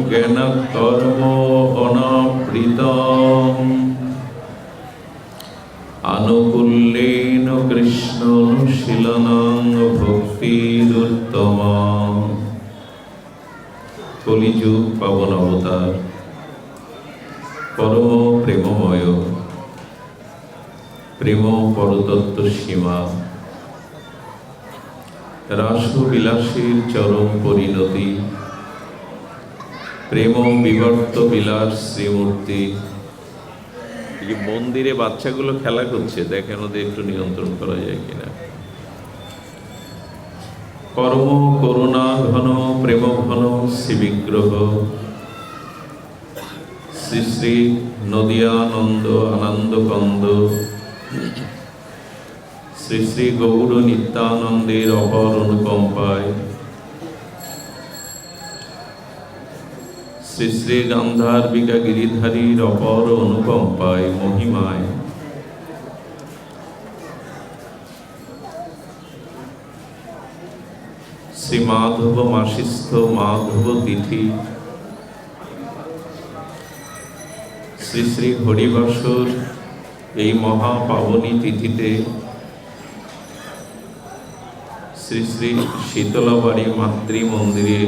জ্ঞানকর্ম অনাবৃতম আনুকূল্যেন কৃষ্ণানুশীলনং ভক্তিরুত্তমা। কলিযুগ পাবন অবতার পরম প্রেমময়, প্রেম পরতত্ত্ব সীমা, রাসবিলাসীর চরম পরিণতি, প্রেম বিবর্ত বিলাস শ্রীমূর্তি। এই যে মন্দিরে বাচ্চাগুলো খেলা করছে, দেখেন ওদের একটু নিয়ন্ত্রণ করা যায় কিনা। পরম করুণা ঘন প্রেম ঘন শ্রী বিগ্রহ শ্রী শ্রী নদিয়ানন্দ আনন্দ কন্দ শ্রী শ্রী গৌর নিত্যানন্দের অপর অনুকম্পায় শ্রী শ্রী গান্ধার্বিকা গিরিধারীর অপর অনুকম্পায় মহিমায় শ্রী মাধব মাসিস্থ মাধব তিথি শ্রী শ্রী হরিবাসর এই মহাপাবনী তিথিতে শ্রী শ্রী শীতলাবাড়ি মাতৃ মন্দিরে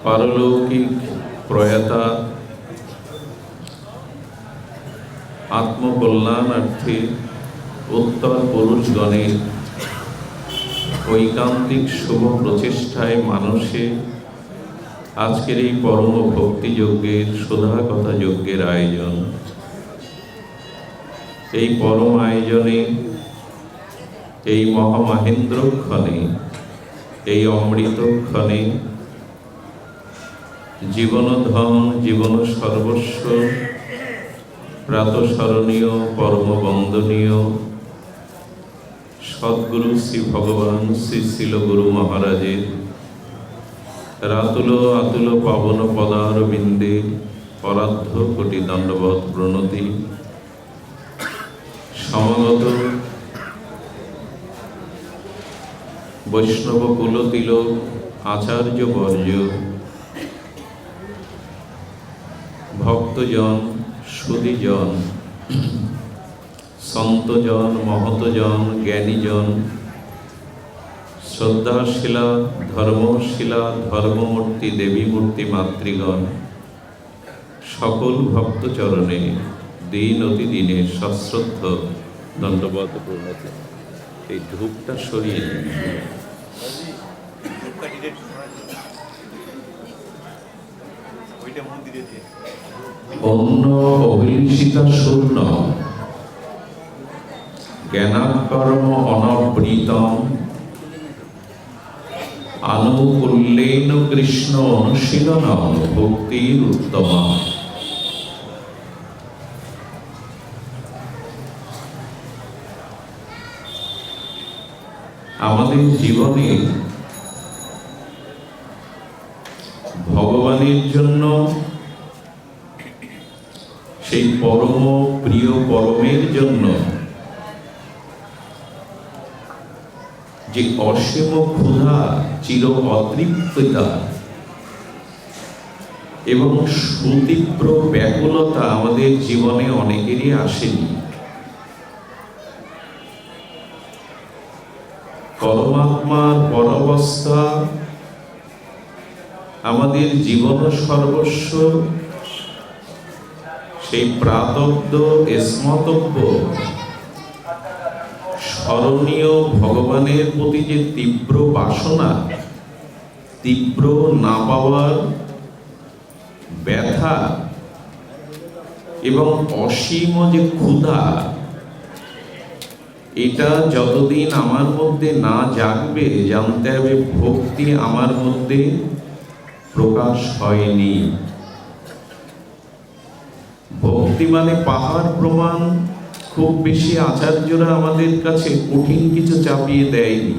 পারলৌকিক প্রয়াতা আত্মকল্যাণার্থে উত্তর পুরুষগণের ঐকান্তিক শুভ প্রচেষ্টায় মানুষে আজকের এই পরম ভক্তিযজ্ঞের সুধা কথা যজ্ঞের আয়োজন। এই পরম আয়োজনে এই মহামহেন্দ্রক্ষণে এই অমৃতক্ষণে জীবনধন জীবন সর্বস্ব প্রাতঃস্মরণীয় পরম বন্দনীয় সদ্গুরু শ্রী ভগবান শ্রী শিল গুরু মহারাজের রাতুল আতুল পাবন পদার বিন্দে পরার্ধ কোটি দণ্ডবৎ প্রণতি। সমাগত বৈষ্ণব কুলতিলক আচার্য বর্য ভক্তজন সুধীজন সন্তজন মহতজন জ্ঞানীজন শ্রদ্ধাশীলা ধর্মশীলা ধর্মমূর্তি দেবীমূর্তি মাতৃগণ সকল ভক্তচরণে দিন অতি দিনে সশ্রদ্ধ দণ্ডবৎ প্রণতি। এই ধূপটা সরিয়ে দিন। অন্য অভিলিষিতা শূন্য জ্ঞানাকর্ম অনাবৃতম আনুকূল্যেন কৃষ্ণ অনুশীলনং ভক্তির উত্তমা। আমাদের জীবনে ভগবানের জন্য সেই পরম প্রিয় পরমের জন্য যে অসীম ক্ষুধা চির অতৃপ্ততা এবং সুতীব্র ব্যাকুলতা আমাদের জীবনে অনেকেরই আসেনি। পরমাত্মার পরাবস্থা আমাদের জীবন সর্বস্ব, সেই প্রাতব্য স্মতব্য স্মরণীয় ভগবানের প্রতি যে তীব্র বাসনা, তীব্র না পাওয়ার ব্যথা এবং অসীম যে ক্ষুধা, এটা যতদিন আমার মধ্যে না জাগবে জানতে হবে ভক্তি আমার মধ্যে প্রকাশ হয়নি। ভক্তি মানে পাহাড় প্রমাণ খুব বেশি আচার্যরা আমাদের কাছে কঠিন কিছু চাপিয়ে দেয়নি।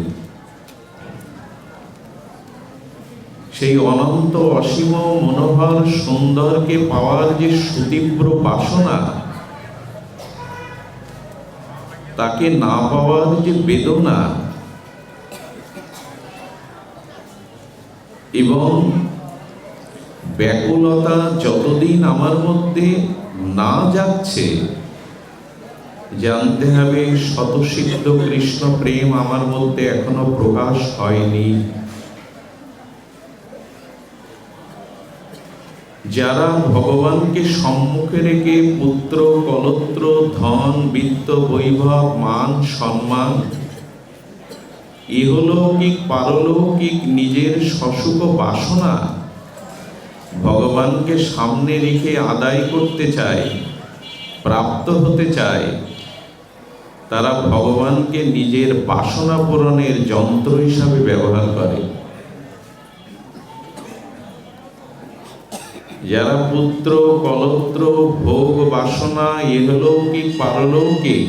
সেই অনন্ত অসীম মনোহর সুন্দরকে পাওয়ার যে সুতীব্র বাসনা, তাকে না পাওয়ার যে বেদনা, এবং ব্যাকুলতা যতদিন আমার মধ্যে না যাচ্ছে, জানতে হবে স্বতঃসিদ্ধ কৃষ্ণ প্রেম আমার মধ্যে এখনো প্রকাশ হয়নি। যারা ভগবানকে সম্মুখে রেখে পুত্র কলত্র ধন বিত্ত বৈভব মান সম্মান ইহলৌকিক পারলৌকিক নিজের সসুখ বাসনা ভগবানকে সামনে রেখে আদায় করতে চায়, প্রাপ্ত হতে চায়, তারা ভগবানকে নিজের বাসনা পূরণের যন্ত্র হিসাবে ব্যবহার করে। যারা পুত্র কলত্র ভোগ বাসনা ইহলৌকিক পারলৌকিক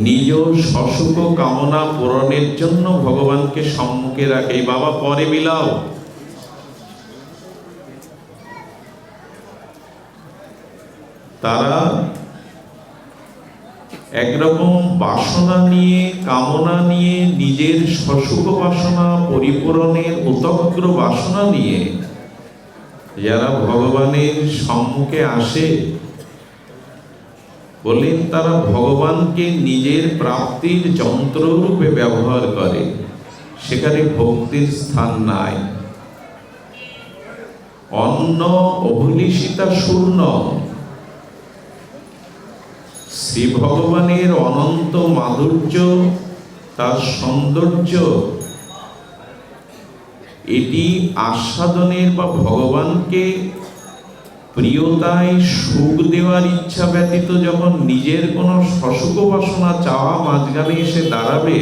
নিজ সসুখ কামনা পূরণের জন্য ভগবানকে সম্মুখে রাখে, বাবা পরে বিলাও, তারা একরকম বাসনা নিয়ে কামনা নিয়ে নিজের সসুখ বাসনা পরিপূরণের উতগ্র বাসনা নিয়ে যারা ভগবানের সম্মুখে আসে, বলেন তারা ভগবানকে নিজের প্রাপ্তির যন্ত্ররূপে ব্যবহার করে, সেখানে ভক্তির স্থান নাই। অন্ন অভিলিষিতা শূন্য, শ্রী ভগবানের অনন্ত মাধুর্য, তার সৌন্দর্য, এটি আস্বাদনের বা ভগবানকে প্রিয়তায় সুখ দেওয়ার ইচ্ছা ব্যতীত যখন নিজের কোনো সসুখ বাসনা চাওয়া মাঝখানে এসে দাঁড়াবে,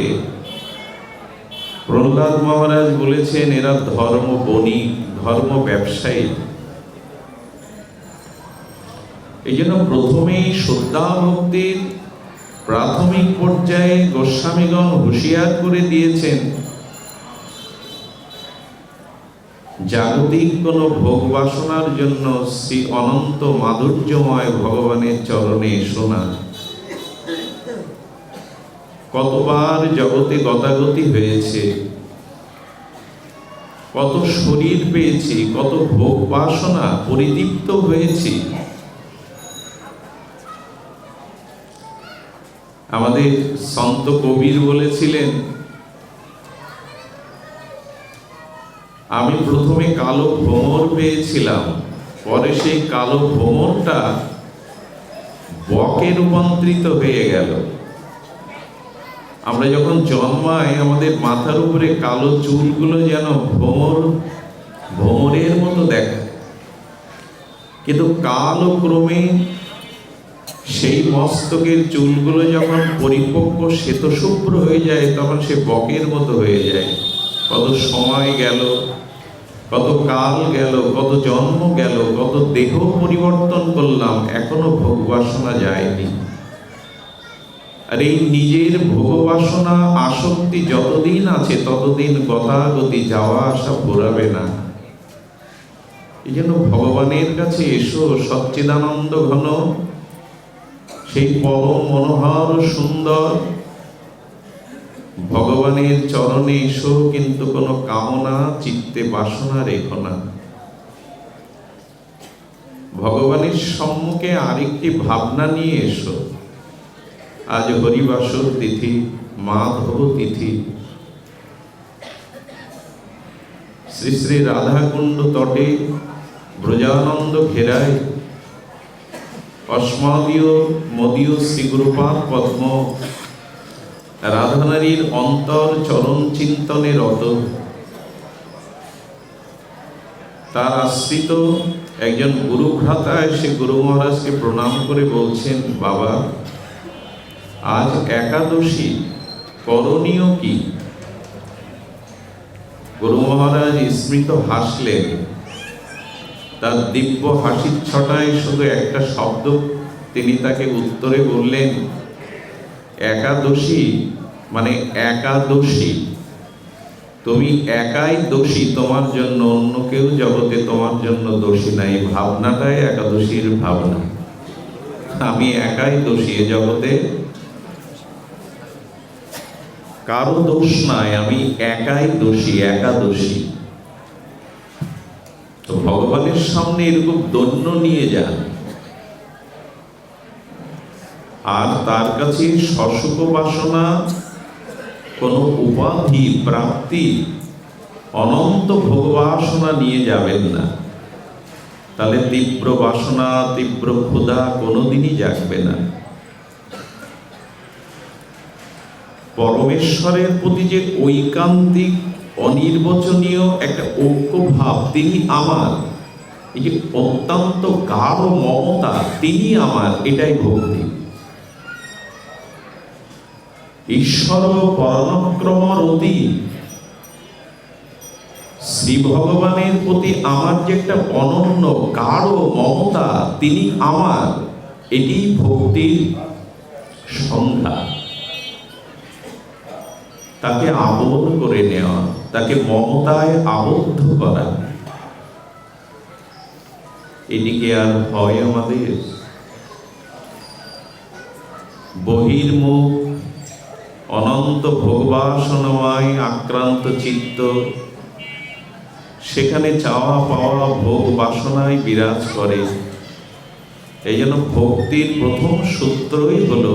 প্রহ্লাদ মহারাজ বলেছেন এরা ধর্ম বণিক, ধর্ম ব্যবসায়ী। এই জন্য প্রথমেই শ্রদ্ধা ভক্তির প্রাথমিক পর্যায়ে গোস্বামীগণ হুঁশিয়ার করে দিয়েছেন, জাগতিক কোন ভোগ বাসনার জন্য শ্রী অনন্ত মাধুর্যময় ভগবানের চরণে এসো না। কতবার জগতে গতাগতি হয়েছে, কত শরীর পেয়েছি, কত ভোগ বাসনা পরিদীপ্ত হয়েছি। আমাদের সন্ত কবির বলেছিলেন, আমি প্রথমে কালো ভ্রমর পেয়েছিলাম, পরে সেই কালো ভ্রমরটা বকে রূপান্তরিত হয়ে গেল। আমরা যখন জন্মাই আমাদের মাথার উপরে কালো চুলগুলো যেন ভ্রমরের মতো দেখায়, কিন্তু কালক্রমে সেই মস্তকের চুলগুলো যখন পরিপক্ক শ্বেতশুভ্র হয়ে যায় তখন সে বকের মতো হয়ে যায়। কত সময় গেল, কত কাল গেল, কত জন্ম গেল, কত দেহ পরিবর্তন করলাম, এখনো ভোগ বাসনা যায়নি। আর এই নিজের ভোগ বাসনা আসক্তি যতদিন আছে ততদিন গতাগতি যাওয়া আসা ফুরাবে না। এই জন্য ভগবানের কাছে এসো, সচ্চিদানন্দ ঘন সেই পরম মনোহর সুন্দর ভগবানের চরণে এসো, কিন্তু কোনো কামনা চিত্তে বাসনা রেখো না। ভগবানের সম্মুখে আরেকটি ভাবনা নিয়ে এসো। আজ হরিবাসর তিথি, মাধব তিথি, শ্রী শ্রী রাধাকুণ্ড তটে ব্রজানন্দ ঘেরায় অস্মাদীয় মদীয় শ্রীগুরুপাদ পদ্ম রাধানারীর অন্তর চরণ চিন্তনে রত। তার আশ্রিত একজন গুরু ভ্রাতা এসে গুরু মহারাজকে প্রণাম করে বলছেন, বাবা আজ একাদশী, করণীয় কি? গুরু মহারাজ স্মৃত হাসলেন। তার দিব্য হাসির ছটায় শুধু একটা শব্দ তিনি তাকে উত্তরে বললেন, একাদশী মানে একাদশী, তুমি একাই দোষী, তোমার জন্য অন্য কেউ জগতে তোমার জন্য দোষী নাই। ভাবনাটাই একাদশীর ভাবনা, আমি একাই দোষী এ জগতে। কারো দোষ নাই, আমি একাই দোষী, একাদোষী। তো ভগবানের সামনে এরকম দণ্ড নিয়ে যান, আর তার কাছে সসুখ বাসনা, কোন উপাধি প্রাপ্তি, অনন্ত ভোগবাসনা নিয়ে যাবেন না। তাহলে তীব্র বাসনা, তীব্র ক্ষুধা কোনোদিনই জাগবে না। পরমেশ্বরের প্রতি যে ঐকান্তিক অনির্বচনীয় একটা ঐক্য ভাব, তিনি আমার, এই যে অত্যন্ত গাঢ় মমতা, তিনি আমার, এটাই ভক্তি। ঈশ্বর পরাক্রম রতি, শ্রী ভগবানের প্রতি আমার যে একটা অনন্য গাঢ় মমতা, তিনি আমার, এটি ভক্তির সংজ্ঞা। তাকে আবদ্ধ করে নেওয়া, তাকে মমতায় আবদ্ধ করা, এদিকে আর হয় আমাদের? বহির্মুখ অনন্ত ভোগবাসনাময় আক্রান্ত চিত্ত, সেখানে চাওয়া পাওয়া ভোগ বাসনায় বিরাজ করে। এই জন্য ভক্তির প্রথম সূত্রই হলো,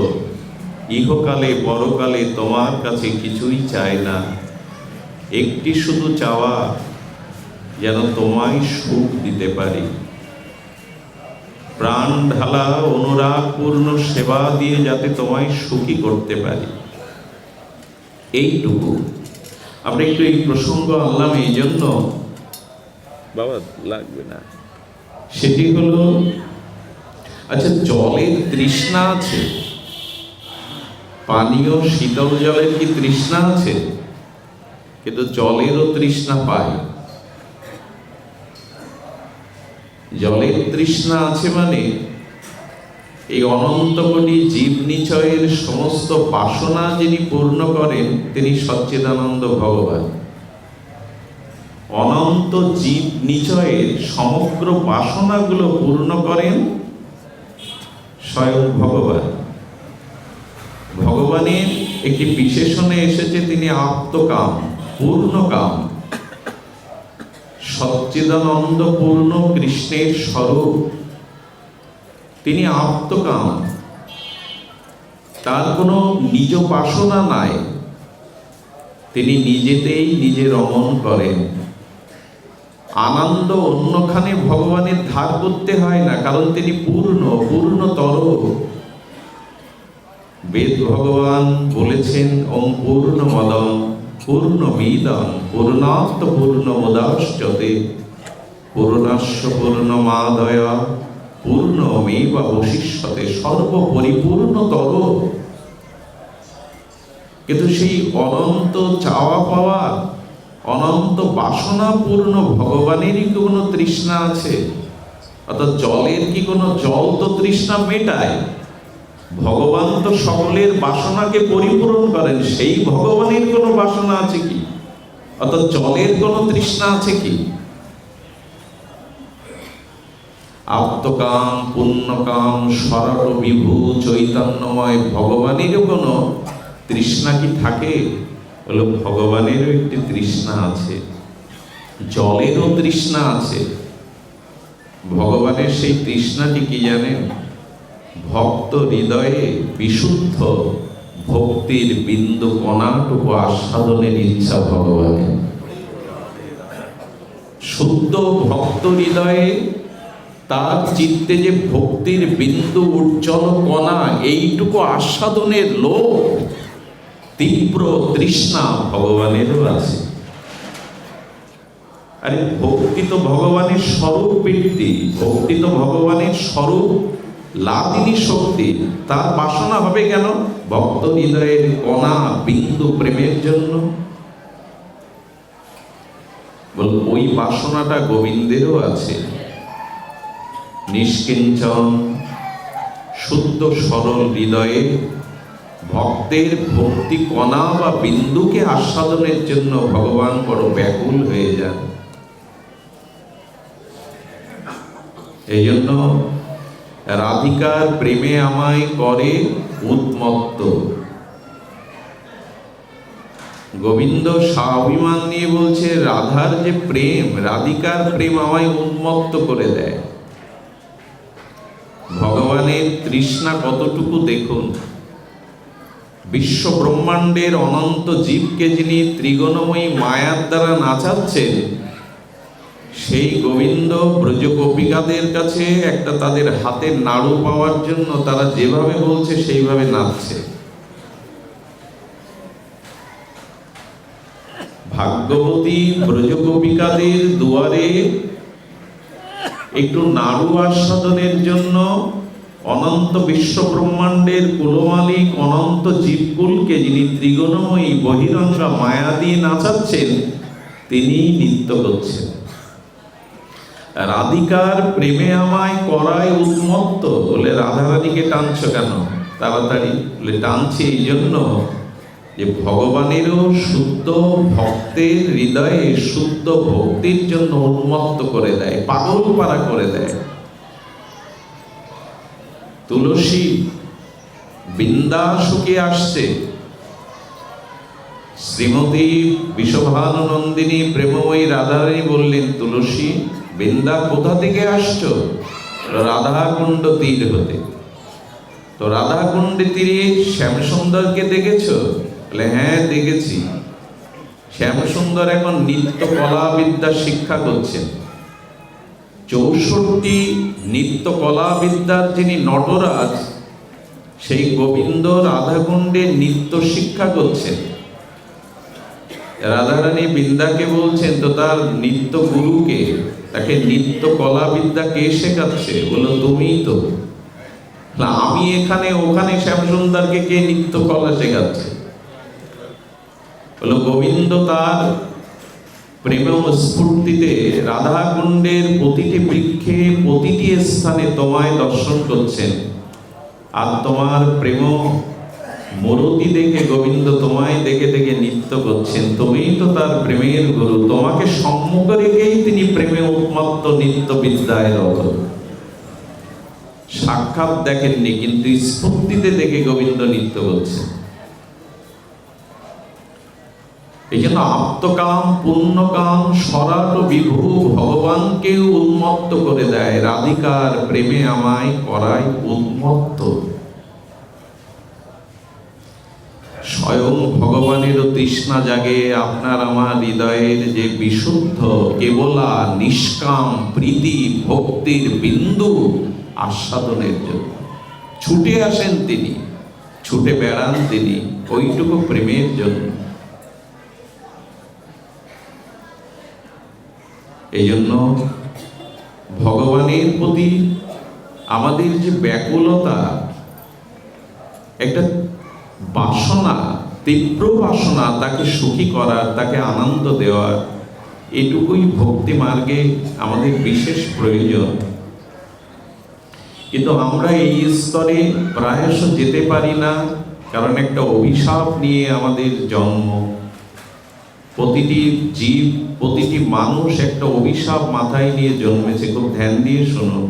ইহকালে পরকালে তোমার কাছে কিছুই চাই না, একটি শুধু চাওয়া, যেন তোমায় সুখ দিতে পারি। প্রাণ ঢালা অনুরাগপূর্ণ সেবা দিয়ে যাতে তোমায় সুখী করতে পারি, এইটুকু। আমরা একটু এই প্রসঙ্গ আনলাম এই জন্য, বাবা লাগবে না, সেটি হলো, আচ্ছা জলের তৃষ্ণা আছে? পানীয় শীতল জলের কি তৃষ্ণা আছে? কিন্তু জলেরও তৃষ্ণা পায়। জলের তৃষ্ণা আছে মানে এই অনন্ত কোটি জীব নিচয়ের সমস্ত বাসনা যিনি পূর্ণ করেন, তিনি সচ্চিদানন্দ ভগবান। অনন্ত জীব নিচয়ের সমগ্র বাসনাগুলো পূর্ণ করেন স্বয়ং ভগবান। ভগবানের একটি বিশেষণে এসেছে, তিনি আপ্তকাম, পূর্ণকাম। সচ্চিদানন্দ পূর্ণ কৃষ্ণের স্বরূপ, তিনি আপ্তকাম। তার কোনো নিজ বাসনা নাই, তিনি নিজেতেই নিজে রমণ করেন। আনন্দ অন্যখানে ভগবানের ধার করতে হয় না, কারণ তিনি পূর্ণ, পূর্ণতর। বেদ ভগবান বলেছেন, ওম পূর্ণমদম পূর্ণমিদং পূর্ণাৎ পূর্ণমুদাচ্যতে পূর্ণস্য পূর্ণমাদায় পূর্ণমেবাবশিষ্যতে, সর্বপরিপূর্ণতর। কিন্তু সেই অনন্ত চাওয়া পাওয়া, অনন্ত বাসনা পূর্ণ ভগবানেরই কি কোনো তৃষ্ণা আছে? অর্থাৎ জলের কি কোনো, জল তো তৃষ্ণা মেটায়, ভগবান তো সকলের বাসনাকে পরিপূরণ করেন, সেই ভগবানের কোনো বাসনা আছে কি? অর্থাৎ জলের কোনো তৃষ্ণা আছে কি? আপ্তকাম পুণ্যকাম সরল বিভু চৈতন্যময় ভগবানেরও কোনো তৃষ্ণা কি থাকে? বলো, ভগবানেরও একটি তৃষ্ণা আছে, জলেরও তৃষ্ণা আছে। ভগবানের সেই তৃষ্ণাটি কি জানেন? ভক্ত হৃদয়ে বিশুদ্ধ ভক্তির বিন্দু কণাটুকু আস্বাদনের ইচ্ছা ভগবানের। শুদ্ধ ভক্ত হৃদয়ে তার চিত্তে যে ভক্তির বিন্দু উজ্জ্বল কণা, এইটুকু আস্বাদনের লোভ, তীব্র তৃষ্ণা ভগবানেরও আছে। আরে ভক্তি তো ভগবানের স্বরূপ বৃত্তি, ভক্তি তো ভগবানের স্বরূপ লাদিনী শক্তি। তার বাসনা হবে কেন? ভক্ত হৃদয়ের কণা বিন্দু প্রেমের জন্য। বল, ওই বাসনাটা গোবিন্দেরও আছে। নিষ্কিঞ্চন শুদ্ধ সরল হৃদয়ে ভক্তের ভক্তি কণা বা বিন্দুকে আস্বাদনের জন্য ভগবান বড় ব্যাকুল হয়ে যান। এই জন্য রাধিকার প্রেমে আমায় করে উন্মত্ত। গোবিন্দ স্বাভিমান নিয়ে বলছে, রাধার যে প্রেম, রাধিকার প্রেম আমায় উন্মত্ত করে দেয়। ভগবানের তৃষ্ণা কতটুকু দেখুন। বিশ্ব ব্রহ্মাণ্ডের অনন্ত জীবকে যিনি ত্রিগুণময়ী মায়ার দ্বারা নাচাচ্ছেন, সেই গোবিন্দ ব্রজ গোপিকাদের কাছে একটা তাদের হাতের নাড়ু পাওয়ার জন্য তারা যেভাবে বলছে সেইভাবে নাচছে। ভাগ্যবতী ব্রজ গোপিকাদের দুয়ারে একটু নাড়ু আস্বাদনের জন্য অনন্ত বিশ্ব ব্রহ্মাণ্ডের কুলমালিক অনন্ত জীবকুলকে যিনি ত্রিগুণময়ী বহিরঙ্গা মায়া দিয়ে নাচাচ্ছেন, তিনি নৃত্য করছেন। রাধিকার প্রেমে আমায় করায় উন্মত্ত। বলে, রাধারানীকে টানছ কেন তাড়াতাড়ি? বলে, টানছি এই জন্য যে ভগবানেরও শুদ্ধ ভক্তের হৃদয়ে শুদ্ধ ভক্তির জন্য উন্মত্ত করে দেয়, পাগল পারা করে দেয়। তুলসী বৃন্দাসুকে আসছে। শ্রীমতী বিষভানুনন্দিনী প্রেমময়ী রাধারানী বললেন, তুলসী, বৃন্দা কোথা থেকে আসছো? রাধাকুণ্ড তীর হতে। তো রাধাকুণ্ডে তীরে শ্যামসুন্দরকে দেখেছো? বলে, হ্যাঁ দেখেছি। শ্যামসুন্দর এখন নিত্য কলা বিদ্যা শিক্ষা করছেন। 64 নিত্য কলা বিদ্যার যিনি নটরাজ, সেই গোবিন্দ রাধাকুণ্ডে নিত্য শিক্ষা করছেন। রাধারানী বৃন্দাকে বলছেন, তো তার নিত্য গুরুকে, তাকে নিত্য কলা বিদ্যা কে শেখাচ্ছে? বলল, তুমিই তো। আমি এখানে, ওখানে শ্যামসুন্দরকে কে নিত্য কলা শেখাচ্ছে? বলল, গোবিন্দ তার প্রেম স্ফূর্তিতে রাধাকুণ্ডের প্রতিটি বৃক্ষে প্রতিটি স্থানে তোমায় দর্শন করছেন। আর তোমার প্রেম মূরতি দেখে গোবিন্দ তোমায় দেখে দেখে নৃত্য করছেন। তুমিই তো তার প্রেমের গুরু। তোমাকে সম্মুখ রেখেই তিনি প্রেমে উন্মত্ত নিত্য বিদ্যায় রত। সাক্ষাৎ দেখেননি, কিন্তু স্ফূর্তিতে দেখে গোবিন্দ নৃত্য করছেন। এই জন্য আপ্তকাম পুণ্যকাম সরাট বিভু ভগবানকে উন্মত্ত করে দেয়। রাধিকার প্রেমে আমায় করায় উন্মত্ত। স্বয়ং ভগবানেরও তৃষ্ণা জাগে আপনার আমার হৃদয়ের যে বিশুদ্ধ কেবলা নিষ্কাম প্রীতি ভক্তির বিন্দু আস্বাদনের জন্য ছুটে আসেন তিনি, ছুটে বেড়ান তিনি ওইটুকু প্রেমের জন্য। এই জন্য ভগবানের প্রতি আমাদের যে ব্যাকুলতা, একটা বাসনা, তীব্র বাসনা, তাকে সুখী করার, তাকে আনন্দ দেওয়ার, এটুকুই ভক্তি মার্গে আমাদের বিশেষ প্রয়োজন। কিন্তু আমরা এই স্তরে প্রায়শ যেতে পারি না, কারণ একটা অভিশাপ নিয়ে আমাদের জন্ম। প্রতিটি জীব, প্রতিটি মানুষ একটা অভিশাপ মাথায় নিয়ে জন্মেছে। খুব ধ্যান দিয়ে শুনুন।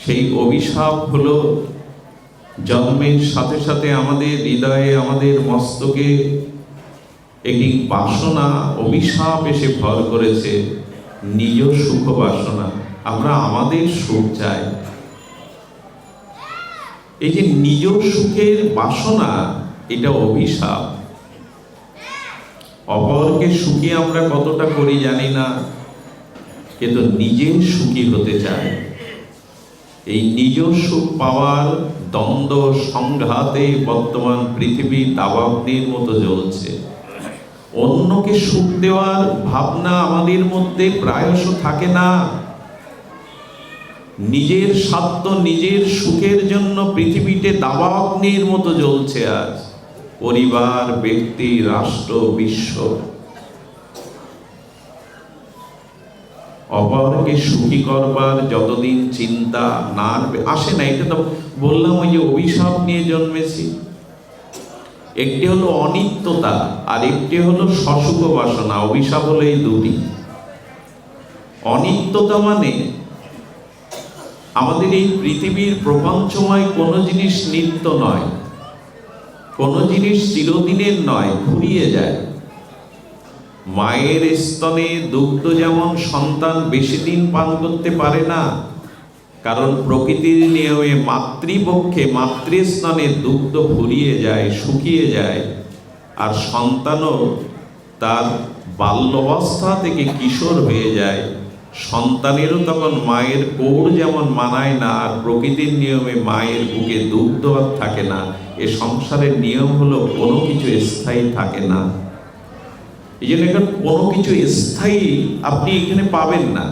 সেই অভিশাপ হলো, জন্মের সাথে সাথে আমাদের হৃদয়ে, আমাদের মস্তকে একটি বাসনা, অভিশাপ এসে ভর করেছে, নিজ সুখ বাসনা। আমরা আমাদের সুখ চাই। এই যে নিজ সুখের বাসনা, এটা অভিশাপ। অপরকে সুখী আমরা কতটা করি জানি না, কিন্তু নিজে সুখী হতে চাই। এই নিজ সুখ পাওয়ার দ্বন্দ্ব সংঘাতে বর্তমান পৃথিবী দাবাগ্নির মতো জ্বলছে। অন্যকে সুখ দেওয়ার ভাবনা আমাদের মধ্যে প্রায়শ থাকে না। নিজের স্বার্থ, নিজের সুখের জন্য পৃথিবীতে দাবাগ্নির মতো জ্বলছে আজ। পরিবার, ব্যক্তি, রাষ্ট্র, বিশ্ব। অপরকে সুখী করবার যতদিন চিন্তা না আসে না, এটা তো বললাম ওই যে অভিশাপ নিয়ে জন্মেছি। একটি হলো অনিত্যতা, আর একটি হলো সসুখ বাসনা। অভিশাপ হলো এই দুটি। অনিত্যতা মানে আমাদের এই পৃথিবীর প্রপঞ্চময় কোনো জিনিস নিত্য নয়। কোনো জিনিস চিরদিনের নয়, ফুরিয়ে যায়। মায়ের স্তনে দুগ্ধ যেমন সন্তান বেশি দিন পান করতে পারে না, কারণ প্রকৃতির নিয়মে মাতৃপক্ষে মাতৃস্তনে দুগ্ধ ফুরিয়ে যায়, শুকিয়ে যায়। আর সন্তানও তার বাল্যাবস্থা থেকে কিশোর হয়ে যায়। সন্তানেরও তখন মায়ের কোড় যেমন মানায় না, আর প্রকৃতির নিয়মে মায়ের বুকে দুগ্ধ আর থাকে না। এ সংসারের নিয়ম হলো কোনো কিছু স্থায়ী থাকে না। এই জন্য এখন কোনো কিছু স্থায়ী আপনি এখানে পাবেন না।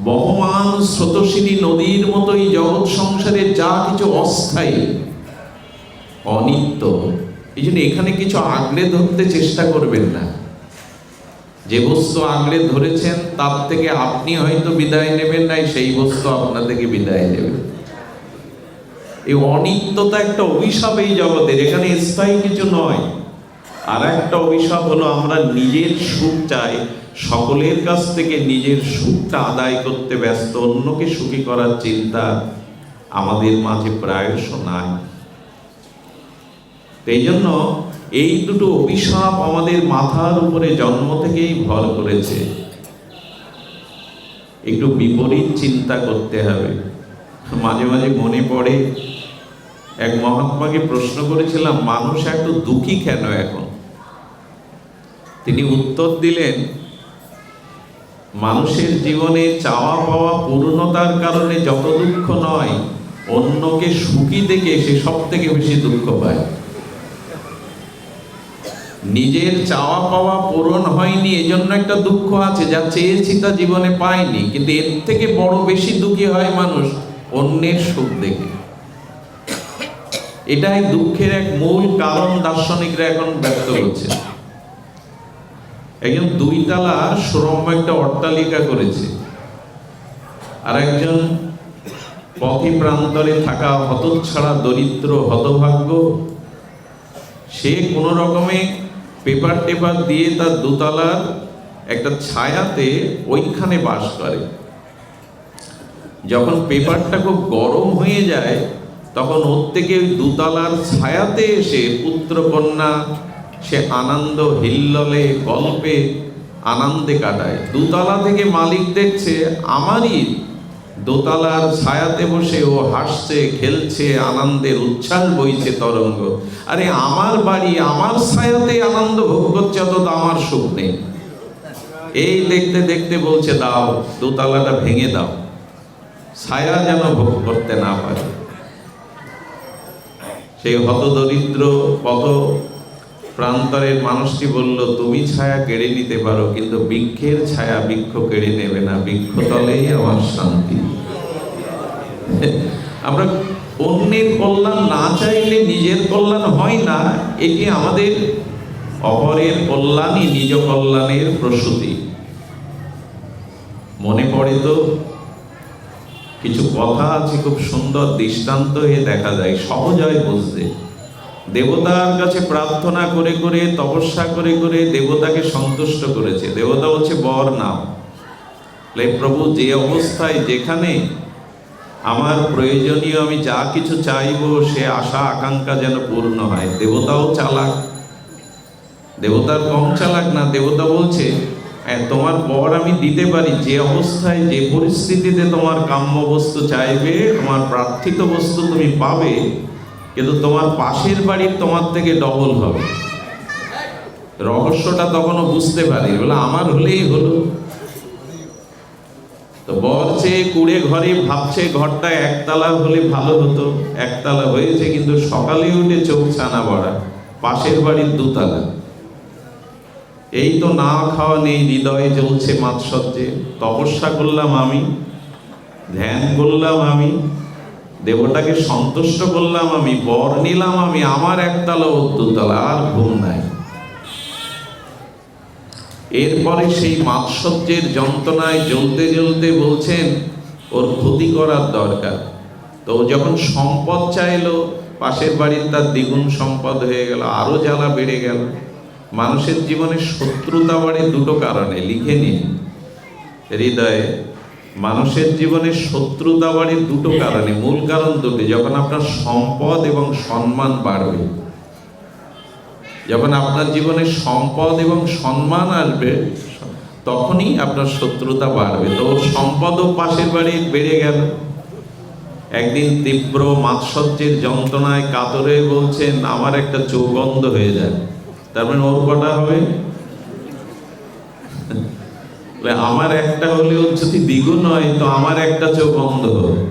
বহমান স্রোতস্বিনী নদীর মতোই জগৎ সংসারে যা কিছু অস্থায়ী, অনিত্য। এই জন্য এখানে কিছু আগলে ধরতে চেষ্টা করবেন না। যে বস্তু আগলে ধরেছেন তার থেকে আপনি হয়তো বিদায় নেবেন নাই, সেই বস্তু আপনার থেকে বিদায় নেবে। এই অনিত্যতা একটা অভিশাপ এই জগতের, এখানে স্থায়ী কিছু নয়। আর একটা অভিশাপ হলো আমরা নিজের সুখ চাই, সকলের কাছ থেকে নিজের সুখটা আদায় করতে ব্যস্ত, অন্যকে সুখী করার চিন্তা আমাদের মাঝে প্রায়শ নাই। এই জন্য এই দুটো অভিশাপ আমাদের মাথার উপরে জন্ম থেকেই ভর করেছে। একটু বিপরীত চিন্তা করতে হবে। মাঝে মাঝে মনে পড়ে, এক মহাত্মাকে প্রশ্ন করেছিলাম, মানুষ এত দুঃখী কেন এখন? তিনি উত্তর দিলেন, মানুষের জীবনে চাওয়া পাওয়া পূর্ণতার কারণে যত দুঃখ নয়, অন্যকে সুখী দেখে সে সব থেকে বেশি দুঃখ পায়। নিজের চাওয়া পাওয়া পূরণ হয়নি, এজন্য একটা দুঃখ আছে, যা চেয়েছি তা জীবনে পাইনি। কিন্তু এর থেকে বড় বেশি দুঃখী হয় মানুষ অন্যের সুখ দেখে। এটাই দুঃখের এক মূল কারণ দার্শনিকরা এখন ব্যক্ত করছে। একজন 2 তলা সুরম্য একটা অট্টালিকা করেছে, আর একজন পথে প্রান্তরে থাকা হতচ্ছাড়া দরিদ্র হতভাগ্য, সে কোন রকমে পেপার টেপার দিয়ে তার 2 তলার একটা ছায়াতে ওইখানে বাস করে। যখন পেপারটা খুব গরম হয়ে যায়, তখন ওর থেকে ওই 2 তলার ছায়াতে এসে পুত্র কন্যা সে আনন্দ হিল্লোলে গল্পে আনন্দে কাটায়। 2 তলা থেকে মালিক দেখছে আমারই 2 তলার ছায়াতে বসে ও হাসছে, খেলছে, আনন্দের উচ্ছ্বাস বইছে তরঙ্গ। আরে আমার বাড়ি, আমার ছায়াতে আনন্দ ভোগ করছে, অত আমার সুখ নেই। এই দেখতে দেখতে বলছে, দাও 2 তলাটা ভেঙে দাও, ছায়া যেন ভোগ করতে না পারে। সেই হতদরিদ্র পথ প্রান্তরের মানুষটি বলল, তুমি ছায়া কেড়ে নিতে পারো, কিন্তু বৃক্ষের ছায়া বৃক্ষ কেড়ে নেবে না, বৃক্ষতলেই আমার শান্তি। আমরা অন্যের কল্যাণ না চাইলে নিজের কল্যাণ হয় না। এটি আমাদের অপরের কল্যাণই নিজ কল্যাণের প্রসূতি। মনে পড়ে তো কিছু কথা আছে, খুব সুন্দর দৃষ্টান্ত হয়ে দেখা যায়, সহজ হয় বুঝতে। দেবতার কাছে প্রার্থনা করে করে, তপস্যা করে করে দেবতাকে সন্তুষ্ট করেছে। দেবতা বলছে, বর নাও। প্রভু, যে অবস্থায় যেখানে আমার প্রয়োজনীয় আমি যা কিছু চাইবো, সে আশা আকাঙ্ক্ষা যেন পূর্ণ হয়। দেবতাও চালাক, দেবতার কম চালাক না। দেবতা বলছে, তোমার বর আমি দিতে পারি, যে অবস্থায় যে পরিস্থিতিতে তোমার কাম্য বস্তু চাইবে, তোমার প্রার্থিত বস্তু তুমি পাবে, কিন্তু তোমার পাশের বাড়ির তোমার থেকে ডবল হবে। রহস্যটা তখনও বুঝতে পারি, বলে আমার হলেই হলো। তো বর চেয়ে কুড়ে ঘরে ভাবছে ঘরটা 1 তলা হলে ভালো হতো, 1 তলা হয়েছে, কিন্তু সকালে উঠে চোখ ছানা বড়া, পাশের বাড়ির 2 তলা। এই তো না খাওয়া নেই, হৃদয়ে জ্বলছে মাৎসর্যে। তপস্যা করলাম আমি, ধ্যান করলাম আমি, দেবতাকে সন্তুষ্ট করলাম আমি, বর নিলাম আমি, আমার 1 তলা ও 2 তলা, আর ঘুম নাই। এরপরে সেই মাৎসর্যের যন্ত্রণায় জ্বলতে জ্বলতে বলছেন ওর ক্ষতি করার দরকার। তো যখন সম্পদ চাইলো, পাশের বাড়ির তার দ্বিগুণ সম্পদ হয়ে গেল, আরো জ্বালা বেড়ে গেল। মানুষের জীবনে শত্রুতা বাড়ে 2টো কারণে, লিখে নিন হৃদয়ে। মানুষের জীবনে শত্রুতা বাড়ে দুটো কারণে, মূল কারণ দুটো। যখন আপনার সম্পদ এবং সম্মান বাড়বে, যখন আপনার জীবনে সম্পদ এবং সম্মান আসবে, তখনই আপনার শত্রুতা বাড়বে। তো ওর সম্পদও পাশের বাড়ি বেড়ে গেল। একদিন তীব্র মাৎসর্যের যন্ত্রণায় কাতরে বলছেন, আমার একটা চোখ বন্ধ হয়ে যায়। তার মানে ওর কটা হবে? আমার একটা হলেও যদি দ্বিগুণ হয়, তো আমার একটা চোখ অন্ধ হবে।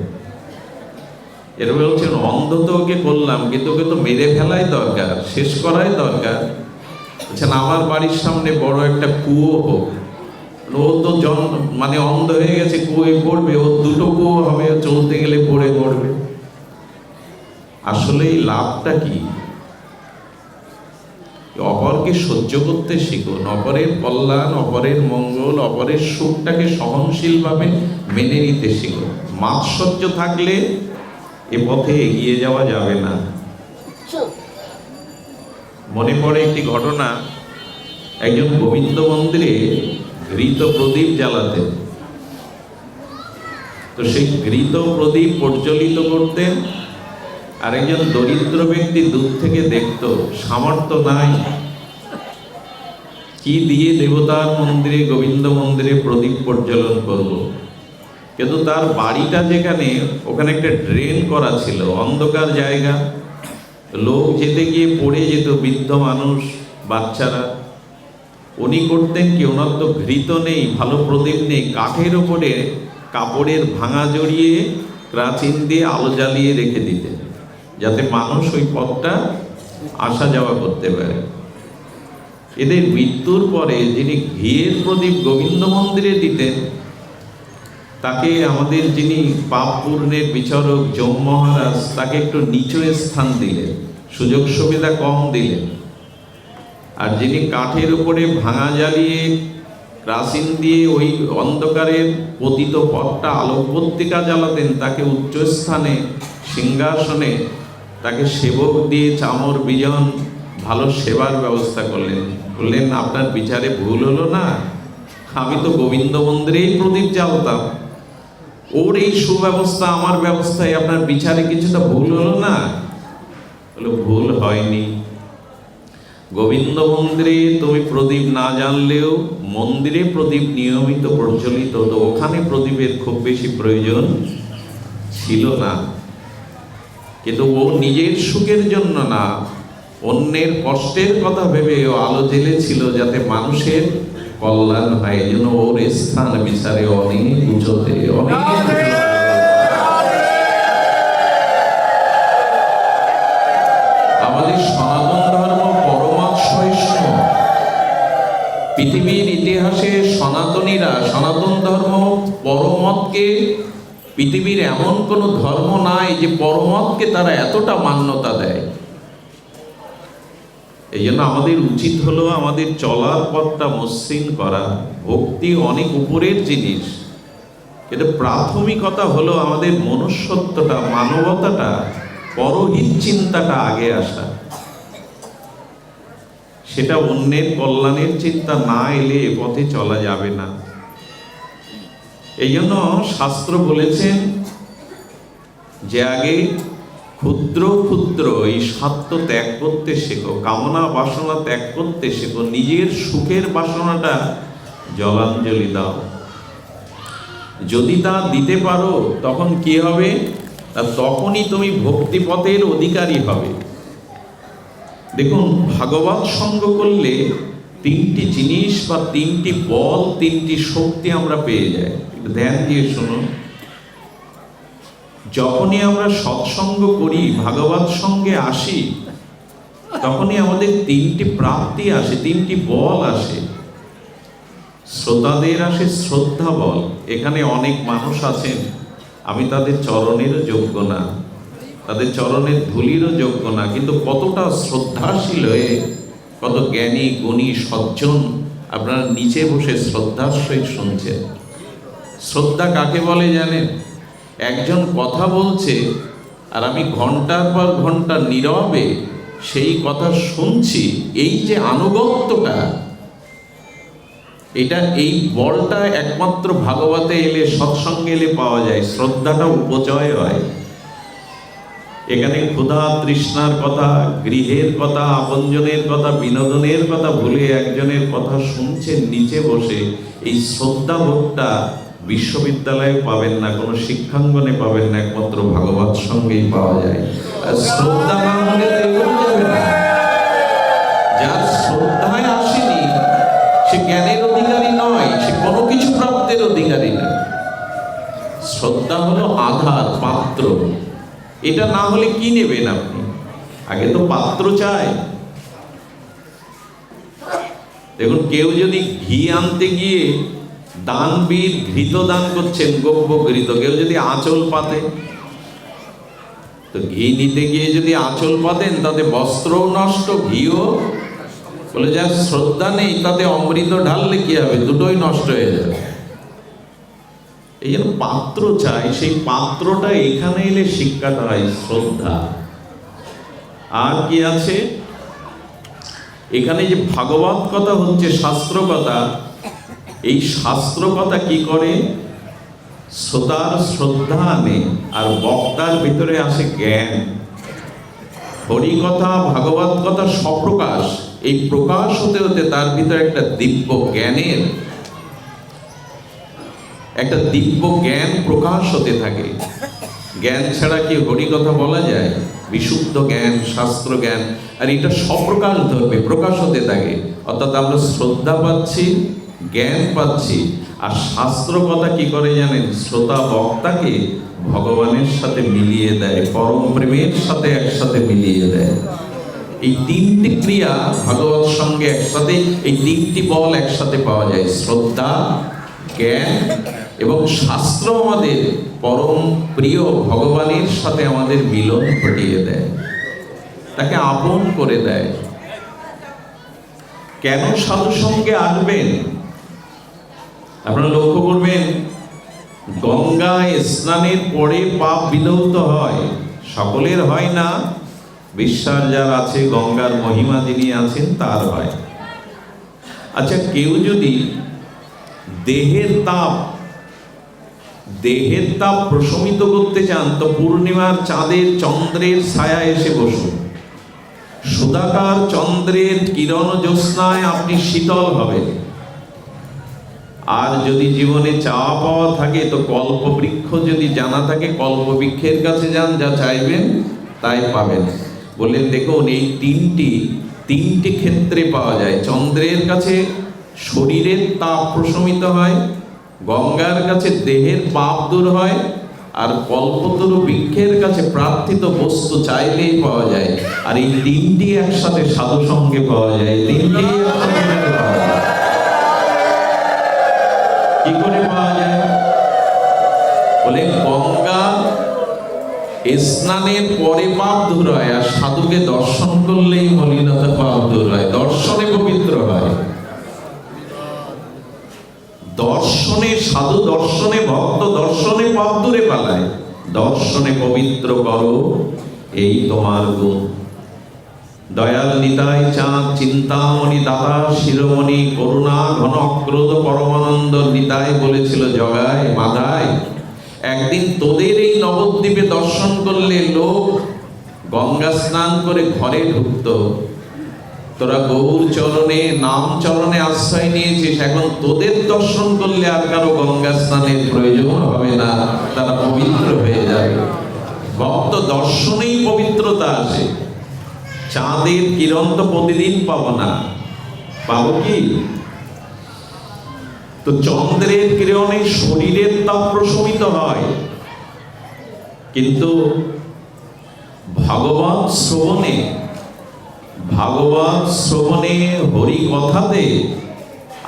এর বলছেন অন্ধ তো ওকে করলাম, কিন্তু ওকে তো মেরে ফেলাই দরকার, শেষ করাই দরকার। বলছেন আমার বাড়ির সামনে বড় একটা কুয়ো হোক। ও তো মানে অন্ধ হয়ে গেছে, কুয়োয় পড়বে, ও দুটো কুয়ো হবে, চলতে গেলে পড়ে পড়বে। আসলে এই লাভটা কি? অপরকে সহ্য করতে শিখুন, অপরের কল্যাণ, অপরের মঙ্গল, অপরের সুখটাকে সহনশীলভাবে মেনে নিতে শিখুন। মাৎসর্য থাকলে এ পথে এগিয়ে যাওয়া যাবে না। মনে পড়ে একটি ঘটনা, একজন গোবিন্দ মন্দিরে ঘৃত প্রদীপ জ্বালাতেন। তো সেই ঘৃত প্রদীপ প্রজ্বলিত করতেন, আর একজন দরিদ্র ব্যক্তি দূর থেকে দেখত, সামর্থ্য নাই, কি দিয়ে দেবতার মন্দিরে, গোবিন্দ মন্দিরে প্রদীপ প্রজ্বলন করব। কিন্তু তার বাড়িটা যেখানে, ওখানে একটা ড্রেন করা ছিল, অন্ধকার জায়গা, লোক যেতে গিয়ে পড়ে যেত, বৃদ্ধ মানুষ, বাচ্চারা। উনি করতেন কি, ওনার তো ঘৃত নেই, ভালো প্রদীপ নেই, কাঠের ওপরে কাপড়ের ভাঙা জড়িয়ে প্রাচীন দিয়ে আলো জ্বালিয়ে রেখে দিতেন, যাতে মানুষ ওই পথটা আসা যাওয়া করতে পারে। এদের মৃত্যুর পরে যিনি ঘিয়ের প্রদীপ গোবিন্দ মন্দিরে দিতেন, তাকে আমাদের যিনি পাপ পূর্ণের বিচারক যম মহারাজ, তাকে একটু নিচু স্থান দিলেন, সুযোগ সুবিধা কম দিলেন। আর যিনি কাঠের উপরে ভাঙা জ্বালিয়ে প্রাচীন দিয়ে ওই অন্ধকারের পতিত পথটা আলোকবর্তিকা জ্বালাতেন, তাকে উচ্চ স্থানে সিংহাসনে, তাকে সেবক দিয়ে চামর বিজন ভালো সেবার ব্যবস্থা করলেন। বললেন, আপনার বিচারে ভুল হলো না, আমি তো গোবিন্দ মন্দিরেই প্রদীপ জ্বালতাম, ওর এই সুব্যবস্থা আমার ব্যবস্থায় আপনার বিচারে কিছুটা ভুল হলো না? বলে, ভুল হয়নি। গোবিন্দ মন্দিরে তুমি প্রদীপ না জানলেও মন্দিরে প্রদীপ নিয়মিত প্রজ্বলিত, তো ওখানে প্রদীপের খুব বেশি প্রয়োজন ছিল না। কিন্তু ও নিজের সুখের জন্য না, অন্যের কষ্টের কথা ভেবে ও আলো জ্বেলেছিল, যাতে মানুষের কল্যাণ হয়। এই জন্য ওর স্থান বিচারে অনেক উঁচুতে, অনেক আমাদের সনাতন ধর্ম পরমাৎ সহিষ্ণু। পৃথিবীর ইতিহাসে সনাতনীরা, সনাতন ধর্ম পরমতকে, পৃথিবীর এমন কোনো ধর্ম নাই যে পরমতকে তারা এতটা মান্যতা দেয়। এই জন্য আমাদের উচিত হলো আমাদের চলার পথটা মসৃণ করা। ভক্তি অনেক উপরের জিনিস, কিন্তু প্রাথমিকতা হলো আমাদের মনুষ্যত্বটা, মানবতাটা, পরহিত চিন্তাটা আগে আসা। সেটা অন্যের কল্যাণের চিন্তা না এলে এ পথে চলা যাবে না। এই জন্য শাস্ত্র বলেছেন যে আগে ক্ষুদ্র ক্ষুদ্র এই স্বার্থ ত্যাগ করতে শেখো, কামনা বাসনা ত্যাগ করতে শেখো, নিজের সুখের বাসনাটা জলাঞ্জলি দাও। যদি তা দিতে পারো তখন কি হবে? তখনই তুমি ভক্তি পথের অধিকারী হবে। দেখুন, ভাগবত সঙ্গ করলে তিনটি জিনিস বা তিনটি বল, তিনটি শক্তি আমরা পেয়ে যাই। ধ্যান দিয়ে শুনুন। যখনই আমরা সৎসঙ্গ করি, ভাগবত সঙ্গে আসি, তখনই আমাদের তিনটি প্রাপ্তি আসে, তিনটি বল আসে। শ্রোতাদের আসে শ্রদ্ধা বল। এখানে অনেক মানুষ আছেন, আমি তাদের চরণেরও যোগ্য না, তাদের চরণের ধুলিরও যোগ্য না, কিন্তু কতটা শ্রদ্ধাশীল হয়ে, কত জ্ঞানী গুণী সজ্জন আপনারা নিচে বসে শ্রদ্ধার সহিত শুনছেন। শ্রদ্ধা কাকে বলে জানেন? একজন কথা বলছে আর আমি ঘন্টার পর ঘন্টা নীরবে সেই কথা শুনছি, এই যে আনুগত্যটা, এটা এই বলটা একমাত্র ভাগবতে এলে, সৎসঙ্গে এলে পাওয়া যায়। শ্রদ্ধাটা উপচয় হয়। এখানে ক্ষুধা তৃষ্ণার কথা, গৃহের কথা, আপনজনের কথা, বিনোদনের কথা ভুলে একজনের কথা শুনছেন নিচে বসে, এই শ্রদ্ধা বোধটা বিশ্ববিদ্যালয়ে পাবেন না, কোনো শিক্ষাঙ্গনে পাবেন না, একমাত্র ভাগবত সঙ্গেই পাওয়া যায়। আর শ্রদ্ধা না হলে তো এগোনো যাবে না। যার শ্রদ্ধায় আসেনি সে জ্ঞানের অধিকারী নয়, সে কোনো কিছু প্রাপ্তের অধিকারী না। শ্রদ্ধা হলো আধার, পাত্র। এটা না হলে কি নেবেন আপনি? আগে তো পাত্র চাই। দেখুন, কেউ যদি ঘি আনতে গিয়ে দানবীর ঘৃত দান করছেন, গব্য ঘৃত, কেউ যদি আঁচল পাতে, তো ঘি নিতে গিয়ে যদি আঁচল পাতেন তাতে বস্ত্রও নষ্ট, ঘিও। বলে যার শ্রদ্ধা নেই তাতে অমৃত ঢাললে কি হবে? দুটোই নষ্ট হয়ে যাবে। এই জন্য পাত্র চাই। সেই পাত্রটা এখানে এলে শিক্ষাটা হয় শ্রদ্ধা। আর কি আছে এখানে? যে ভাগবত কথা হচ্ছে, শাস্ত্র কথা। এই শাস্ত্র কথা কি করে? শ্রোতার শ্রদ্ধা আনে, আর বক্তার ভিতরে আসে জ্ঞান। হরি কথা, ভাগবত কথা স্বপ্রকাশ। এই প্রকাশ হতে হতে তার ভিতরে একটা দিব্য জ্ঞানের, একটা দিব্য জ্ঞান প্রকাশ হতে থাকে। জ্ঞান ছাড়া কি হরি কথা বলা যায়? বিশুদ্ধ জ্ঞান, শাস্ত্র জ্ঞান, আর এটা স্বপ্রকাশ ধরবে, প্রকাশ হতে থাকে। অর্থাৎ আমরা শ্রদ্ধা পাচ্ছি, জ্ঞান পাচ্ছি। আর শাস্ত্র কথা কি করে জানেন? শ্রোতা বক্তাকে ভগবানের সাথে মিলিয়ে দেয়, পরম প্রেমের সাথে একসাথে মিলিয়ে দেয়। এই তিনটি ক্রিয়া ভাগবত সঙ্গে একসাথে, এই তিনটি বল একসাথে পাওয়া যায়। শ্রদ্ধা, জ্ঞান এবং শাস্ত্র আমাদের পরম প্রিয় ভগবানের সাথে আমাদের মিলন ঘটিয়ে দেয়, তাকে আপন করে দেয়। কেন সাধু সঙ্গে আসবেন? আপনারা লক্ষ্য করবেন, গঙ্গায় স্নানের পরে পাপ বিধৌত হয়। সকলের হয় না, বিশ্বাস যার আছে, গঙ্গার মহিমা যিনি আছেন তার হয়। আচ্ছা, কেউ যদি দেহের তাপ প্রশমিত করতে চান, তো পূর্ণিমার চাঁদের, চন্দ্রের ছায়া এসে বসুন। সুধাকার চন্দ্রের কিরণ জ্যোৎস্নায় আপনি শীতল হবেন। আর যদি জীবনে চাওয়া পাওয়া থাকে, তো কল্পবৃক্ষ যদি জানা থাকে, কল্পবৃক্ষের কাছে যান, যা চাইবেন তাই পাবেন। বললেন দেখুন, এই তিনটি ক্ষেত্রে পাওয়া যায়। চন্দ্রের কাছে শরীরের তাপ প্রশমিত হয়, গঙ্গার কাছে দেহের পাপ দূর হয়, আর কল্পতরু বৃক্ষের কাছে প্রার্থিত বস্তু চাইলেই পাওয়া যায়। আর এই তিনটি একসাথে সাধু সঙ্গে পাওয়া যায়। তিনটি একসাথে পাওয়া যায়। কি করে পাওয়া যায়? বলে গঙ্গা স্নানের পরে পাপ দূর হয়, আর সাধুকে দর্শন করলেই মলিনতা পাপ দূর হয়, দর্শনে পবিত্র হয়। দর্শনে সাধু, দর্শনে ভক্ত, দর্শনে পাপ দূরে পালায়। দর্শনে পবিত্র করো এই তোমার গুণ। দয়াল নিতাই চাঁদ চিন্তামণি দাতা শিরোমণি করুণা ঘন ক্রোধ পরমানন্দ নিতাই বলেছিল জগায় মাধায়, একদিন তোদের এই নবদ্বীপে দর্শন করলে লোক গঙ্গা স্নান করে ঘরে ঢুকত। তোরা গৌর চরণে, নাম চরণে আশ্রয় নিয়েছিস, এখন তোদের দর্শন করলে আর কারো গঙ্গা স্নানের প্রয়োজন হবে না, তারা পবিত্র হয়ে যাবে। ভক্ত দর্শনেই পবিত্রতা আসে। চাঁদের কিরণ তো প্রতিদিন পাবো না, পাবো কি? তো চন্দ্রের কিরণে শরীরের তাপ প্রশমিত হয়, কিন্তু ভাগবত শ্রবণে হরি কথাতে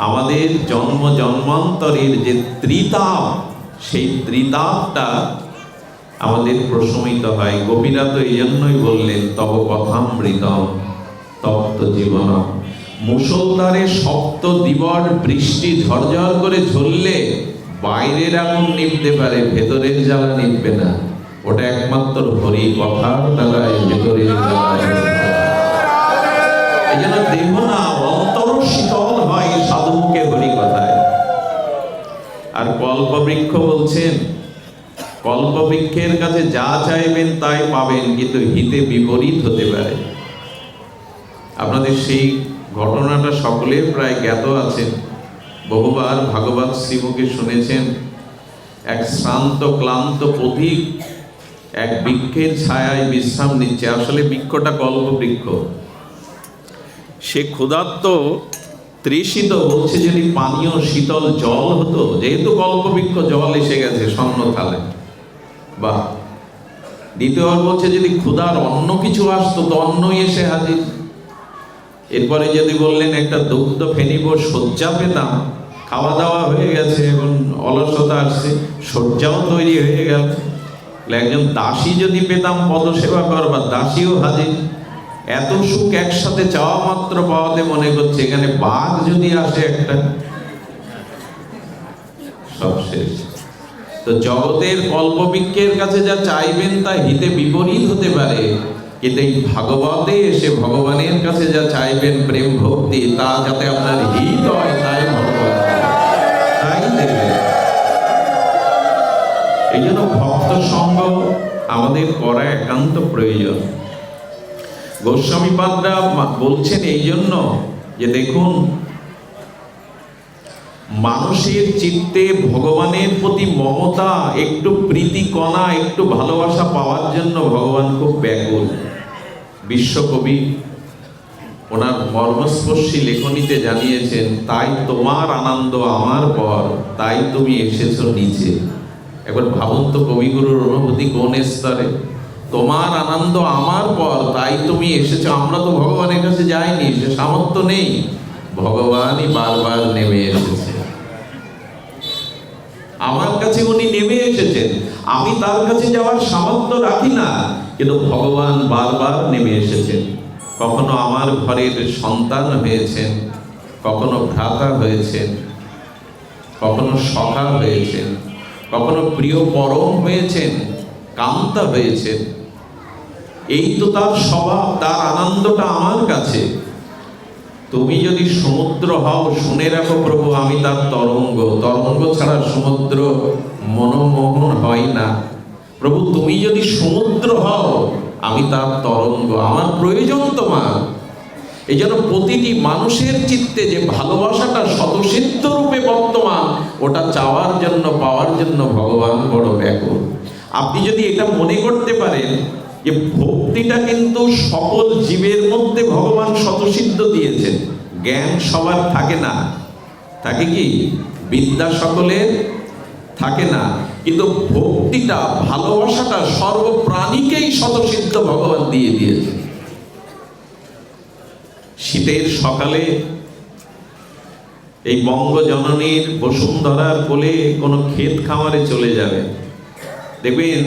আমাদের জন্ম জন্মান্তরের যে ত্রিতাপ, সেই ত্রিতাপটা আমাদের প্রশমিত হয়। গোপীরা তো এই জন্যই বললেন তব কথামৃতম তপ্ত জীবনম। মুষলধারে সপ্ত দিবস বৃষ্টি ঝরঝর করে ঝরলে বাইরের আগুন নিভতে পারে, ভেতরের জ্বালা নিভবে না। ওটা একমাত্র হরি কথার দ্বারাই ভেতরের জ্বালা। এই জন্য দেহ না, অন্তর শীতল হয় সাধুকে হরি কথা। কল্পবৃক্ষ বলছেন, কল্পবৃক্ষের কাছে যা চাইবেন তাই পাবেন, কিন্তু হিতে বিপরীত হতে পারে। আপনাদের সেই ঘটনাটা সকলের প্রায় জ্ঞাত আছেন, বহুবার ভাগবত শ্রীমুখে শুনেছেন। এক শ্রান্ত ক্লান্ত পথিক এক বৃক্ষের ছায়ায় বিশ্রাম নিচ্ছে। আসলে বৃক্ষটা কল্পবৃক্ষ। সে ক্ষুধার্ত, তৃষিত, বলছে যদি পানীয় শীতল জল হতো, যেহেতু কল্পবৃক্ষ জল এসে গেছে স্বর্ণ থালে, বা দ্বিতীয়বার বলছে যদি ক্ষুধার অন্য কিছু আসতো তো অন্নই এসে হাজির। এরপরে যদি বললেন একটা দুগ্ধ ফেনিব, শয্যা পেতাম, খাওয়া দাওয়া হয়ে গেছে, এখন অলসতা আসছে, শয্যাও তৈরি হয়ে গেল। একজন দাসী যদি পেতাম পদসেবা করবার, দাসীও হাজির। এত সুখ একসাথে চাওয়া মাত্র পাওয়াতে মনে করছে এখানে বাঘ যদি আসে একটা, সব শেষ। তো জগতের কল্পবৃক্ষের কাছে যা চাইবেন তা হিতে বিপরীত হতে পারে, কিন্তু এই ভাগবতে এসে ভগবানের কাছে যা চাইবেন প্রেম ভক্তি, তা যাতে আপনার হিত হয় তাই ভগবান তাই দেবে। এই জন্য ভক্ত সঙ্গ আমাদের করা একান্ত প্রয়োজন। গোস্বামীপাদরা বলছেন এই জন্য যে দেখুন, মানুষের চিত্তে ভগবানের প্রতি মমতা, একটু প্রীতি কণা, একটু ভালোবাসা পাওয়ার জন্য ভগবান খুব ব্যাকুল। বিশ্বকবি ওনার মর্মস্পর্শী লেখনীতে জানিয়েছেন, তাই তোমার আনন্দ আমার পর, তাই তুমি এসেছো নিচে। একবার ভাবুন তো কবিগুরুর অনুভূতি কোন স্তরে। তোমার আনন্দ আমার পর, তাই তুমি এসেছো। আমরা তো ভগবানের কাছে যাইনি, সে সামর্থ্য নেই, ভগবানই বারবার নেমে এসেছে আমার কাছে। উনি নেমে এসেছেন, আমি তার কাছে যাওয়ার সামর্থ্য রাখি না, কিন্তু ভগবান বারবার নেমে এসেছেন। কখনো আমার ঘরের সন্তান হয়েছেন, কখনো ভ্রাতা হয়েছেন, কখনো সখা হয়েছেন, কখনো প্রিয় পরম হয়েছেন, কান্তা হয়েছেন। এই তো তার স্বভাব, তার আনন্দটা আমার কাছে। তুমি যদি সমুদ্র হও, শুনে রাখো প্রভু আমি তার তরঙ্গ। তরঙ্গ ছাড়া সমুদ্র মনোমোহন হয় না। প্রভু তুমি যদি সমুদ্র হও, আমি তার তরঙ্গ, আমার প্রয়োজন তোমার। এই জন্য প্রতিটি মানুষের চিত্তে যে ভালোবাসাটা স্বতঃসিদ্ধ রূপে বর্তমান, ওটা চাওয়ার জন্য, পাওয়ার জন্য ভগবান বড় ব্যাকুল। আপনি যদি এটা মনে করতে পারেন যে ভক্তিটা কিন্তু সকল জীবের মধ্যে ভগবান স্বতঃসিদ্ধ দিয়েছেন। জ্ঞান সবার থাকে না, থাকে কি? বিদ্যা সকলের থাকে না, কিন্তু ভক্তিটা, ভালোবাসাটা সর্বপ্রাণীকেই স্বতঃসিদ্ধ ভগবান দিয়ে দিয়েছেন। শীতের সকালে এই বঙ্গজননীর বসুন্ধরার কোলে কোনো ক্ষেত খামারে চলে যাবে, দেখবেন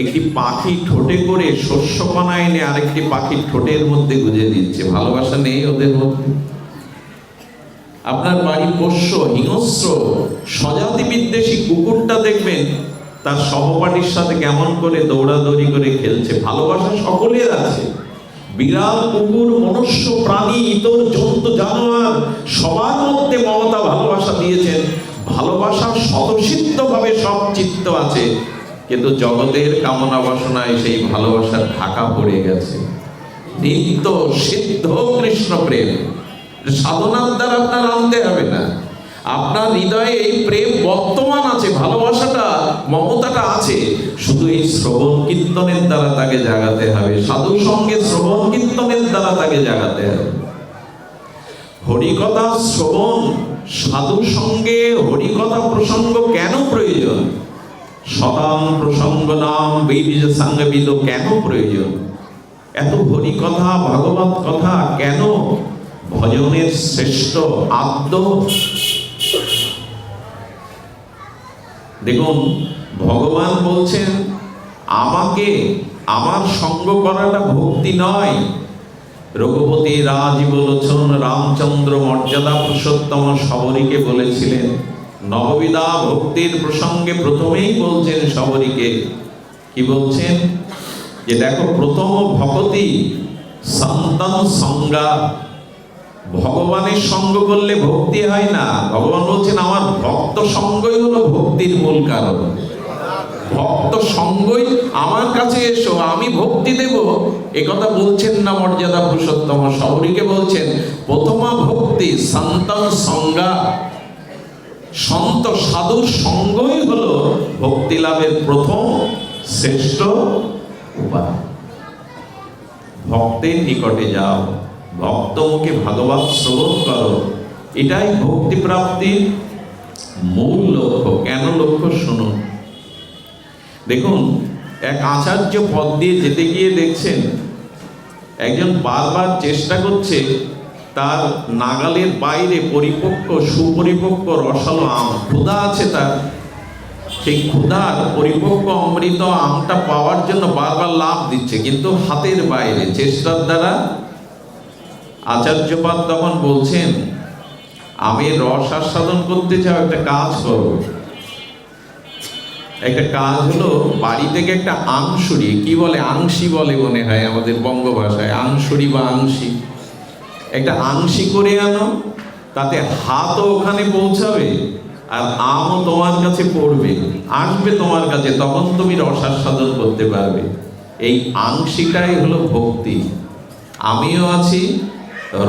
একটি পাখি ঠোঁটে করে শস্যকণা এনে আরেকটি পাখির ঠোঁটের মধ্যে গুঁজে দিচ্ছে। ভালোবাসা নেই ওদের মধ্যে? আপনার বাড়ি পোষ্য হিংস্র স্বজাতি বিদ্বেষী কুকুরটা দেখবেন তার সহপাঠীর সাথে কেমন করে দৌড়াদৌড়ি করে খেলছে। ভালোবাসা সকলের আছে। বিড়াল, কুকুর, মনুষ্য, প্রাণী, ইতর জন্তু, জানোয়ার সবার মধ্যে মমতা ভালোবাসা দিয়েছেন। ভালোবাসা স্বতঃসিদ্ধ ভাবে সব চিত্ত আছে, কিন্তু জগতের কামনা বাসনায় সেই ভালোবাসার ঢাকা পড়ে গেছে। নিত্য সিদ্ধ কৃষ্ণ প্রেম সাধনার দ্বারা আপনার আনতে হবে না। আপনার হৃদয়ে এই প্রেম বর্তমান আছে, ভালোবাসাটা, মমতাটা আছে, শুধু এই শ্রবণ কীর্তনের দ্বারা তাকে জাগাতে হবে। সাধু সঙ্গে শ্রবণ কীর্তনের দ্বারা তাকে জাগাতে হবে। হরিকথা শ্রবণ, সাধু সঙ্গে হরিকথা প্রসঙ্গ কেন প্রয়োজন? শতাং প্রসঙ্গ নাম বীজ সাঙ্গবিদ কেন প্রয়োজন? এত হরিকথা, ভাগবত কথা কেন? ভজনের শ্রেষ্ঠ আদ্য। দেখুন ভগবান বলছেন আমাকে, আমার সঙ্গ করাটা ভক্তি নয়। রঘুপতি রাজীব লোচন রামচন্দ্র মর্যাদা পুরুষোত্তম শবরীকে বলেছিলেন, নববিধা ভক্তির প্রসঙ্গে প্রথমেই বলছেন শবরীকে, কি বলছেন? যে দেখো প্রথম ভক্তি সন্তান সংজ্ঞা, ভগবানের সঙ্গ করলে ভক্তি হয় না। ভগবান বলছেন আমার ভক্ত সঙ্গই হলো ভক্তির মূল কারণ। ভক্ত সঙ্গই, আমার কাছে এসো আমি ভক্তি দেব, একথা বলছেন না মর্যাদা পুরুষোত্তম সবরীকে বলছেন প্রথমা ভক্তি সন্তং সঙ্গা, সন্ত সাধুর সঙ্গই হলো ভক্তি লাভের প্রথম শ্রেষ্ঠ উপায়। ভক্তের নিকটে যাও, ভক্তমুখে ভাগবত শ্রবণ করো, এটাই ভক্তি প্রাপ্তির মূল লক্ষ্য। কেন লক্ষ্য শুনুন। দেখুন, এক আচার্য পদ দিয়ে যেতে গিয়ে দেখছেন একজন বারবার চেষ্টা করছে তার নাগালের বাইরে পরিপক্ক সুপরিপক্ক রসালো আম, ক্ষুধা আছে তার, সেই ক্ষুধার পরিপক্ক অমৃত আমটা পাওয়ার জন্য বারবার লাভ দিচ্ছে, কিন্তু হাতের বাইরে চেষ্টার দ্বারা। আচার্যপাদ তখন বলছেন আমের রস আস্বাদন করতে চাও, একটা কাজ করো। একটা কাজ হলো বাড়ি থেকে একটা আংশুরি, কি বলে আংশি বলে মনে হয় আমাদের বঙ্গ ভাষায়, আংশুরি বা আংশি, একটা আংশি করে আনো, তাতে হাতও ওখানে পৌঁছাবে আর আমও তোমার কাছে পড়বে, আসবে তোমার কাছে, তখন তুমি রস আস্বাদন করতে পারবে। এই আংশিটাই হলো ভক্তি। আমিও আছি,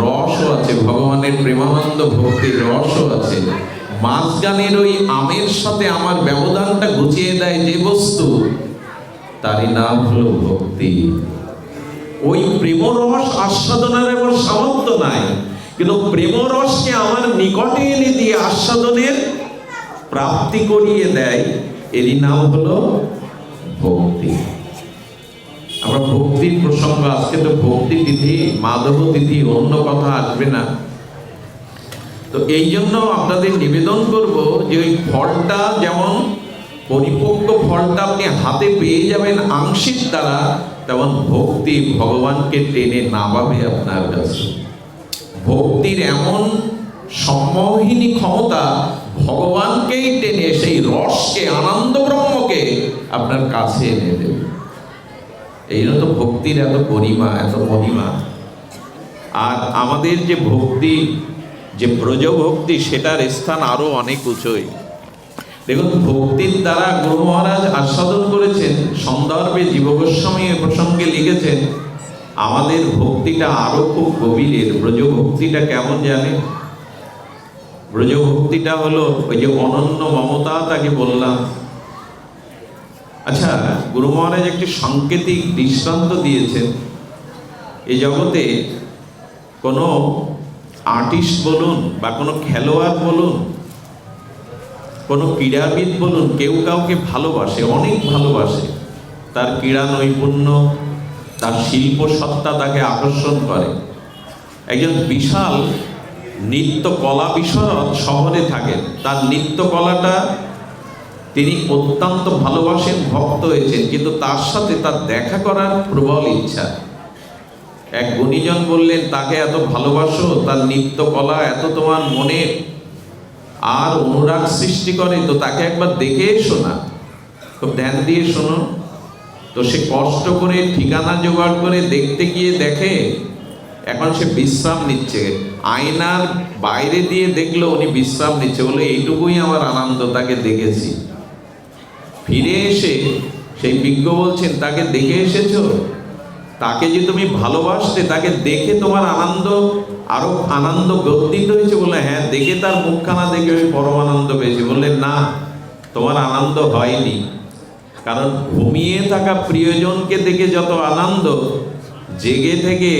রসও আছে, ভগবানের প্রেমানন্দ ভক্তির রসও আছে। মাঝখানের ওই আমের সাথে আমার ব্যবধানটা ঘুচিয়ে দেয় যে বস্তু, তারই নাম হলো ভক্তি। ওই প্রেমরস আস্বাদনের আমার সামর্থ্য নাই, কিন্তু প্রেমরসকে আমার নিকটে এনে দিয়ে আস্বাদনের প্রাপ্তি করিয়ে দেয়, এরই নাম হলো ভক্তি। আমরা ভক্তির প্রসঙ্গ, আজকে তো ভক্তি তিথি, মাধব তিথি, অন্য কথা আসবে না। তো এই জন্য আপনাদের নিবেদন করব যে ওই ফলটা যেমন পরিপক্ক ফলটা আপনি হাতে পেয়ে যাবেন আংশিক দ্বারা, তেমন ভক্তি ভগবানকে টেনে নামাবে আপনার কাছে। ভক্তির এমন সম্মোহিনী ক্ষমতা, ভগবানকেই টেনে সেই রসকে, আনন্দ ব্রহ্মকে আপনার কাছে এনে দেবে। এই জন্য তো ভক্তির এত গরিমা, এত মহিমা। আর আমাদের যে ভক্তি, যে ব্রজ ভক্তি, সেটার স্থান আরো অনেক উঁচুই। দেখুন, ভক্তির দ্বারা গুরু মহারাজ আস্বাদন করেছেন। সন্দর্ভে জীব গোস্বামী এ প্রসঙ্গে লিখেছেন আমাদের ভক্তিটা আরো খুব গভীরের। ব্রজ ভক্তিটা কেমন জানে? ব্রজ ভক্তিটা হলো ওই যে অনন্য মমতা, তাকে বললাম। আচ্ছা, গুরু মহারাজ একটি সাংকেতিক দৃষ্টান্ত দিয়েছেন। এই জগতে কোনো আর্টিস্ট বলুন বা কোনো খেলোয়াড় বলুন, কোনো ক্রীড়াবিদ বলুন, কেউ কাউকে ভালোবাসে, অনেক ভালোবাসে। তার ক্রীড়া নৈপুণ্য, তার শিল্প সত্তা তাকে আকর্ষণ করে। একজন বিশাল নৃত্য কলা বিশারদ শহরে থাকেন, তার নৃত্য কলাটা তিনি অত্যন্ত ভালোবাসেন, ভক্ত হয়েছেন, কিন্তু তার সাথে তার দেখা করার প্রবল ইচ্ছা। এক গুণীজন বললেন, তাকে এত ভালোবাসো, তার নৃত্য কলা এত তোমার মনে আর অনুরাগ সৃষ্টি করে, তো তাকে একবার দেখে এসো না, খুব ধ্যান দিয়ে শোনো। তো সে কষ্ট করে ঠিকানা জোগাড় করে দেখতে গিয়ে দেখে এখন সে বিশ্রাম নিচ্ছে। আয়নার বাইরে দিয়ে দেখলো উনি বিশ্রাম নিচ্ছে, বলে এইটুকুই আমার আনন্দ, তাকে দেখেছি। ফিরে এসে সেই বিজ্ঞ বলছেন, তাকে দেখে এসেছো? তাকে যে তুমি ভালোবাসতে, তাকে দেখে তোমার আনন্দ, আরো আনন্দ গর্বিত হয়েছে? বলে হ্যাঁ, দেখে তার মুখখানা দেখে আমি পরম আনন্দ পেয়েছি। বললেন না, তোমার আনন্দ হয়নি, কারণ ঘুমিয়ে থাকা প্রিয়জনকে দেখে যত আনন্দ, জেগে থেকে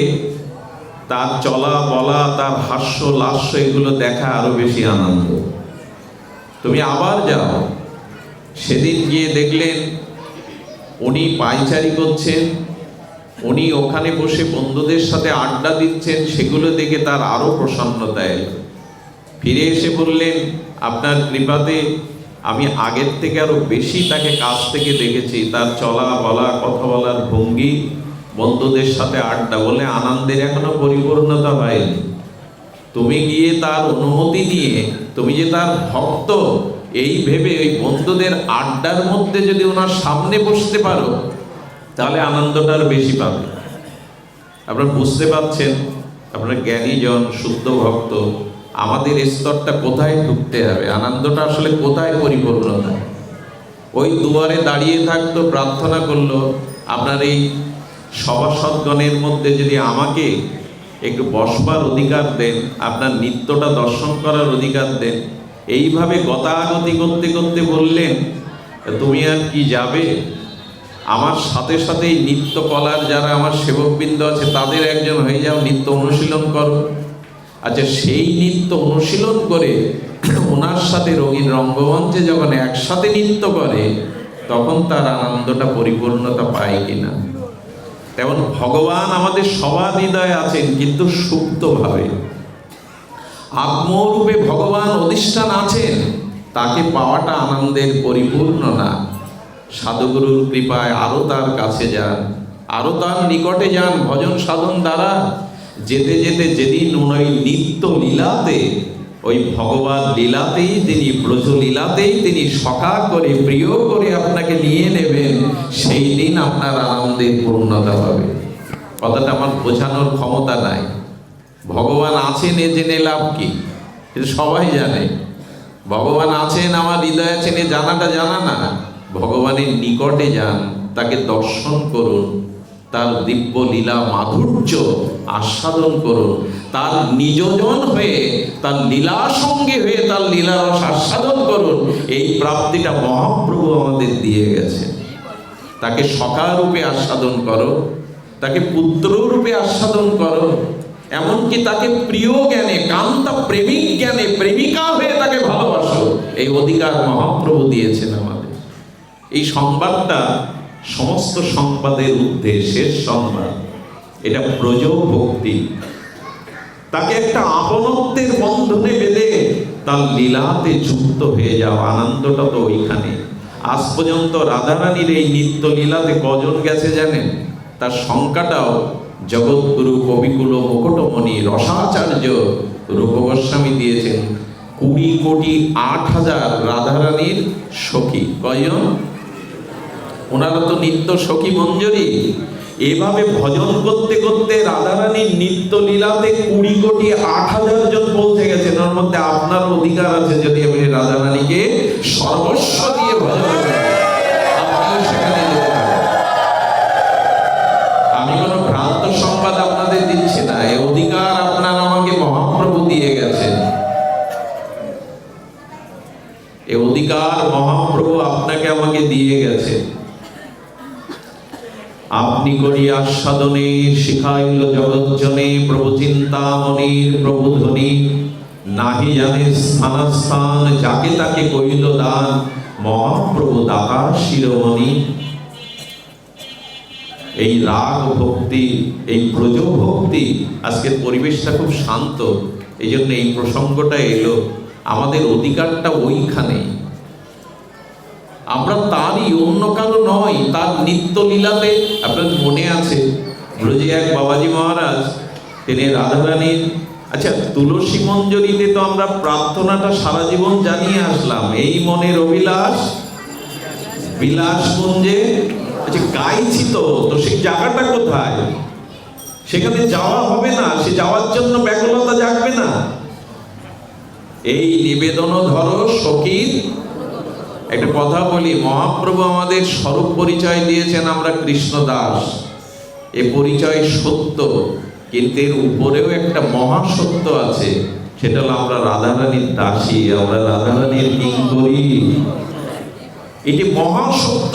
তার চলা বলা, তার হাস্য লাস্য, এগুলো দেখা আরো বেশি আনন্দ। তুমি আবার যাও। সেদিন গিয়ে দেখলেন উনি পায়চারি করছেন, উনি ওখানে বসে বন্ধুদের সাথে আড্ডা দিচ্ছেন, সেগুলো দেখে তার আরো প্রসন্নতা এলো। ফিরে এসে বললেন, আপনার কৃপাতে আমি আগের থেকে আরো বেশি তাকে কাছ থেকে দেখেছি, তার চলা বলা, কথা বলার ভঙ্গি, বন্ধুদের সাথে আড্ডা, বলে আনন্দের এখনো পরিপূর্ণতা হয়নি। তুমি গিয়ে তার অনুমতি নিয়ে, তুমি যে তার ভক্ত এই ভেবে ওই বন্ধুদের আড্ডার মধ্যে যদি ওনার সামনে বসতে পারো, তাহলে আনন্দটা আরো বেশি পাবে। আপনারা বুঝতে পারছেন আপনারা জ্ঞানীজন, শুদ্ধ ভক্ত, আমাদের স্তরটা কোথায় ঢুকতে হবে, আনন্দটা আসলে কোথায় পরিপূর্ণতা? ওই দুয়ারে দাঁড়িয়ে থাকতো, প্রার্থনা করলো, আপনার এই সভাসদগণের মধ্যে যদি আমাকে একটু বসবার অধিকার দেন, আপনার নিত্যটা দর্শন করার অধিকার দেন। এইভাবে গতাগতি করতে করতে বললেন, তুমি আর কি যাবে, আমার সাথে সাথেই নিত্য কলার যারা আমার সেবকবৃন্দ আছে তাদের একজন হয়ে যাও, নিত্য অনুশীলন করো। আচ্ছা, সেই নিত্য অনুশীলন করে ওনার সাথে রঙিন রঙ্গমঞ্চে যখন একসাথে নৃত্য করে, তখন তার আনন্দটা পরিপূর্ণতা পায় কিনা। তেমন ভগবান আমাদের সবার হৃদয়ে আছেন, কিন্তু সুপ্তভাবে। আত্মরূপে ভগবান অধিষ্ঠান আছেন, তাকে পাওয়াটা আনন্দের পরিপূর্ণ না। সাধুগুরুর কৃপায় আরো তার কাছে যান, আরো তার নিকটে যান ভজন সাধন দ্বারা। যেতে যেতে যেদিন ওই নিত্য লীলাতে, ওই ভগবান লীলাতেই তিনি, ব্রজ লীলাতেই তিনি সখা করে, প্রিয় করে আপনাকে নিয়ে নেবেন, সেই দিন আপনার আনন্দের পূর্ণতা হবে। কথাটা আমার বোঝানোর ক্ষমতা নাই। ভগবান আছেন এ জেনে লাভ কি? এটা সবাই জানে। ভগবান আছেন, আমার হৃদয়ে আছেন, এ জানাটা জানা না। ভগবানের নিকটে যান, তাকে দর্শন করুন, তার দিব্য লীলা মাধুর্য আস্বাদন করুন, তার নিজজন হয়ে, তার লীলা সঙ্গে হয়ে তার লীলারস আস্বাদন করুন। এই প্রাপ্তিটা মহাপ্রভু আমাদের দিয়ে গেছে। তাকে সখা রূপে আস্বাদন করো, তাকে পুত্র রূপে আস্বাদন করো, এমনকি তাকে প্রিয় জ্ঞানে, কান্তা প্রেমিক জ্ঞানে প্রেমিকা হয়ে তাকে ভালোবাসো। এই অধিকার মহাপ্রভু দিয়েছেন আমাদের। এই সংবাদটা সমস্ত সংবাদের ঊর্ধ্বে শেষ সংবাদ। এটা ব্রজ ভক্তি। তাকে একটা আপনত্বের বন্ধনে বেঁধে তার লীলাতে যুক্ত হয়ে যাও, আনন্দটা তো ওইখানে। আজ পর্যন্ত রাধারানীর এই নিত্য লীলাতে কজন গেছে জানেন? তার সংখ্যাটাও জগৎগুরু কবিকুল মুকুটমণি রসাচার্য রূপ গোস্বামী দিয়েছেন। 20,08,000 রাধারানীর সখী। কয়জন? ওনারা তো নিত্য সখী মঞ্জরি। এভাবে ভজন করতে করতে রাধারানীর নিত্য লীলাতে 20,08,000 জন পৌঁছে গেছেন। ওর মধ্যে আপনার অধিকার আছে, যদি আপনি রাধারানীকে সর্বস্ব দিয়ে ভজন করেন, আপনিও সেখানে যেতে পারেন। আমি কোনো ভ্রান্ত সংবাদ আপনাদের দিচ্ছি না, এই অধিকার আপনার আমাকে মহাপ্রভু দিয়ে গেছেন। এই অধিকার মহাপ্রভু আপনাকে আমাকে দিয়ে গেছে। আপনি করি আস্বাদনে শিখাইল জগৎজনে, প্রভু চিন্তামণির প্রভু ধ্বনি। নাহি জানে স্থানাস্থান, যাকে তাকে কইল দান, মহাপ্রভু দাতা শিরোমণি। এই রাগ ভক্তি, এই ব্রজ ভক্তি, আজকের পরিবেশটা খুব শান্ত, এই জন্য এই প্রসঙ্গটা এলো। আমাদের অধিকারটা ওইখানে, আমরা তারই, অন্য কারো নয়। তার নিত্য লীলাতে আপনার মনে আছে, ব্রজে এক বাবাজি মহারাজ, তিনি রাধারানীর, আচ্ছা তুলসী মঞ্জরিতে তো আমরা প্রার্থনাটা সারা জীবন জানিয়ে আসলাম, এই মনের অভিলাষ বিলাস কুঞ্জে। আচ্ছা গাইছি তো, তো সেই জায়গাটা কোথায়? সেখানে যাওয়া হবে না, সে যাওয়ার জন্য ব্যাকুলতা জাগবে না। এই নিবেদন ধরো সখীর। একটা কথা বলি, মহাপ্রভু আমাদের স্বরূপ পরিচয় দিয়েছেন, আমরা কৃষ্ণ দাস। এ পরিচয় সত্য, কিন্তু এর উপরেও একটা মহাসত্য আছে, সেটা হলো আমরা রাধারানীর দাসী, আমরা রাধারানীর কিঙ্করী। এটি মহাসত্য,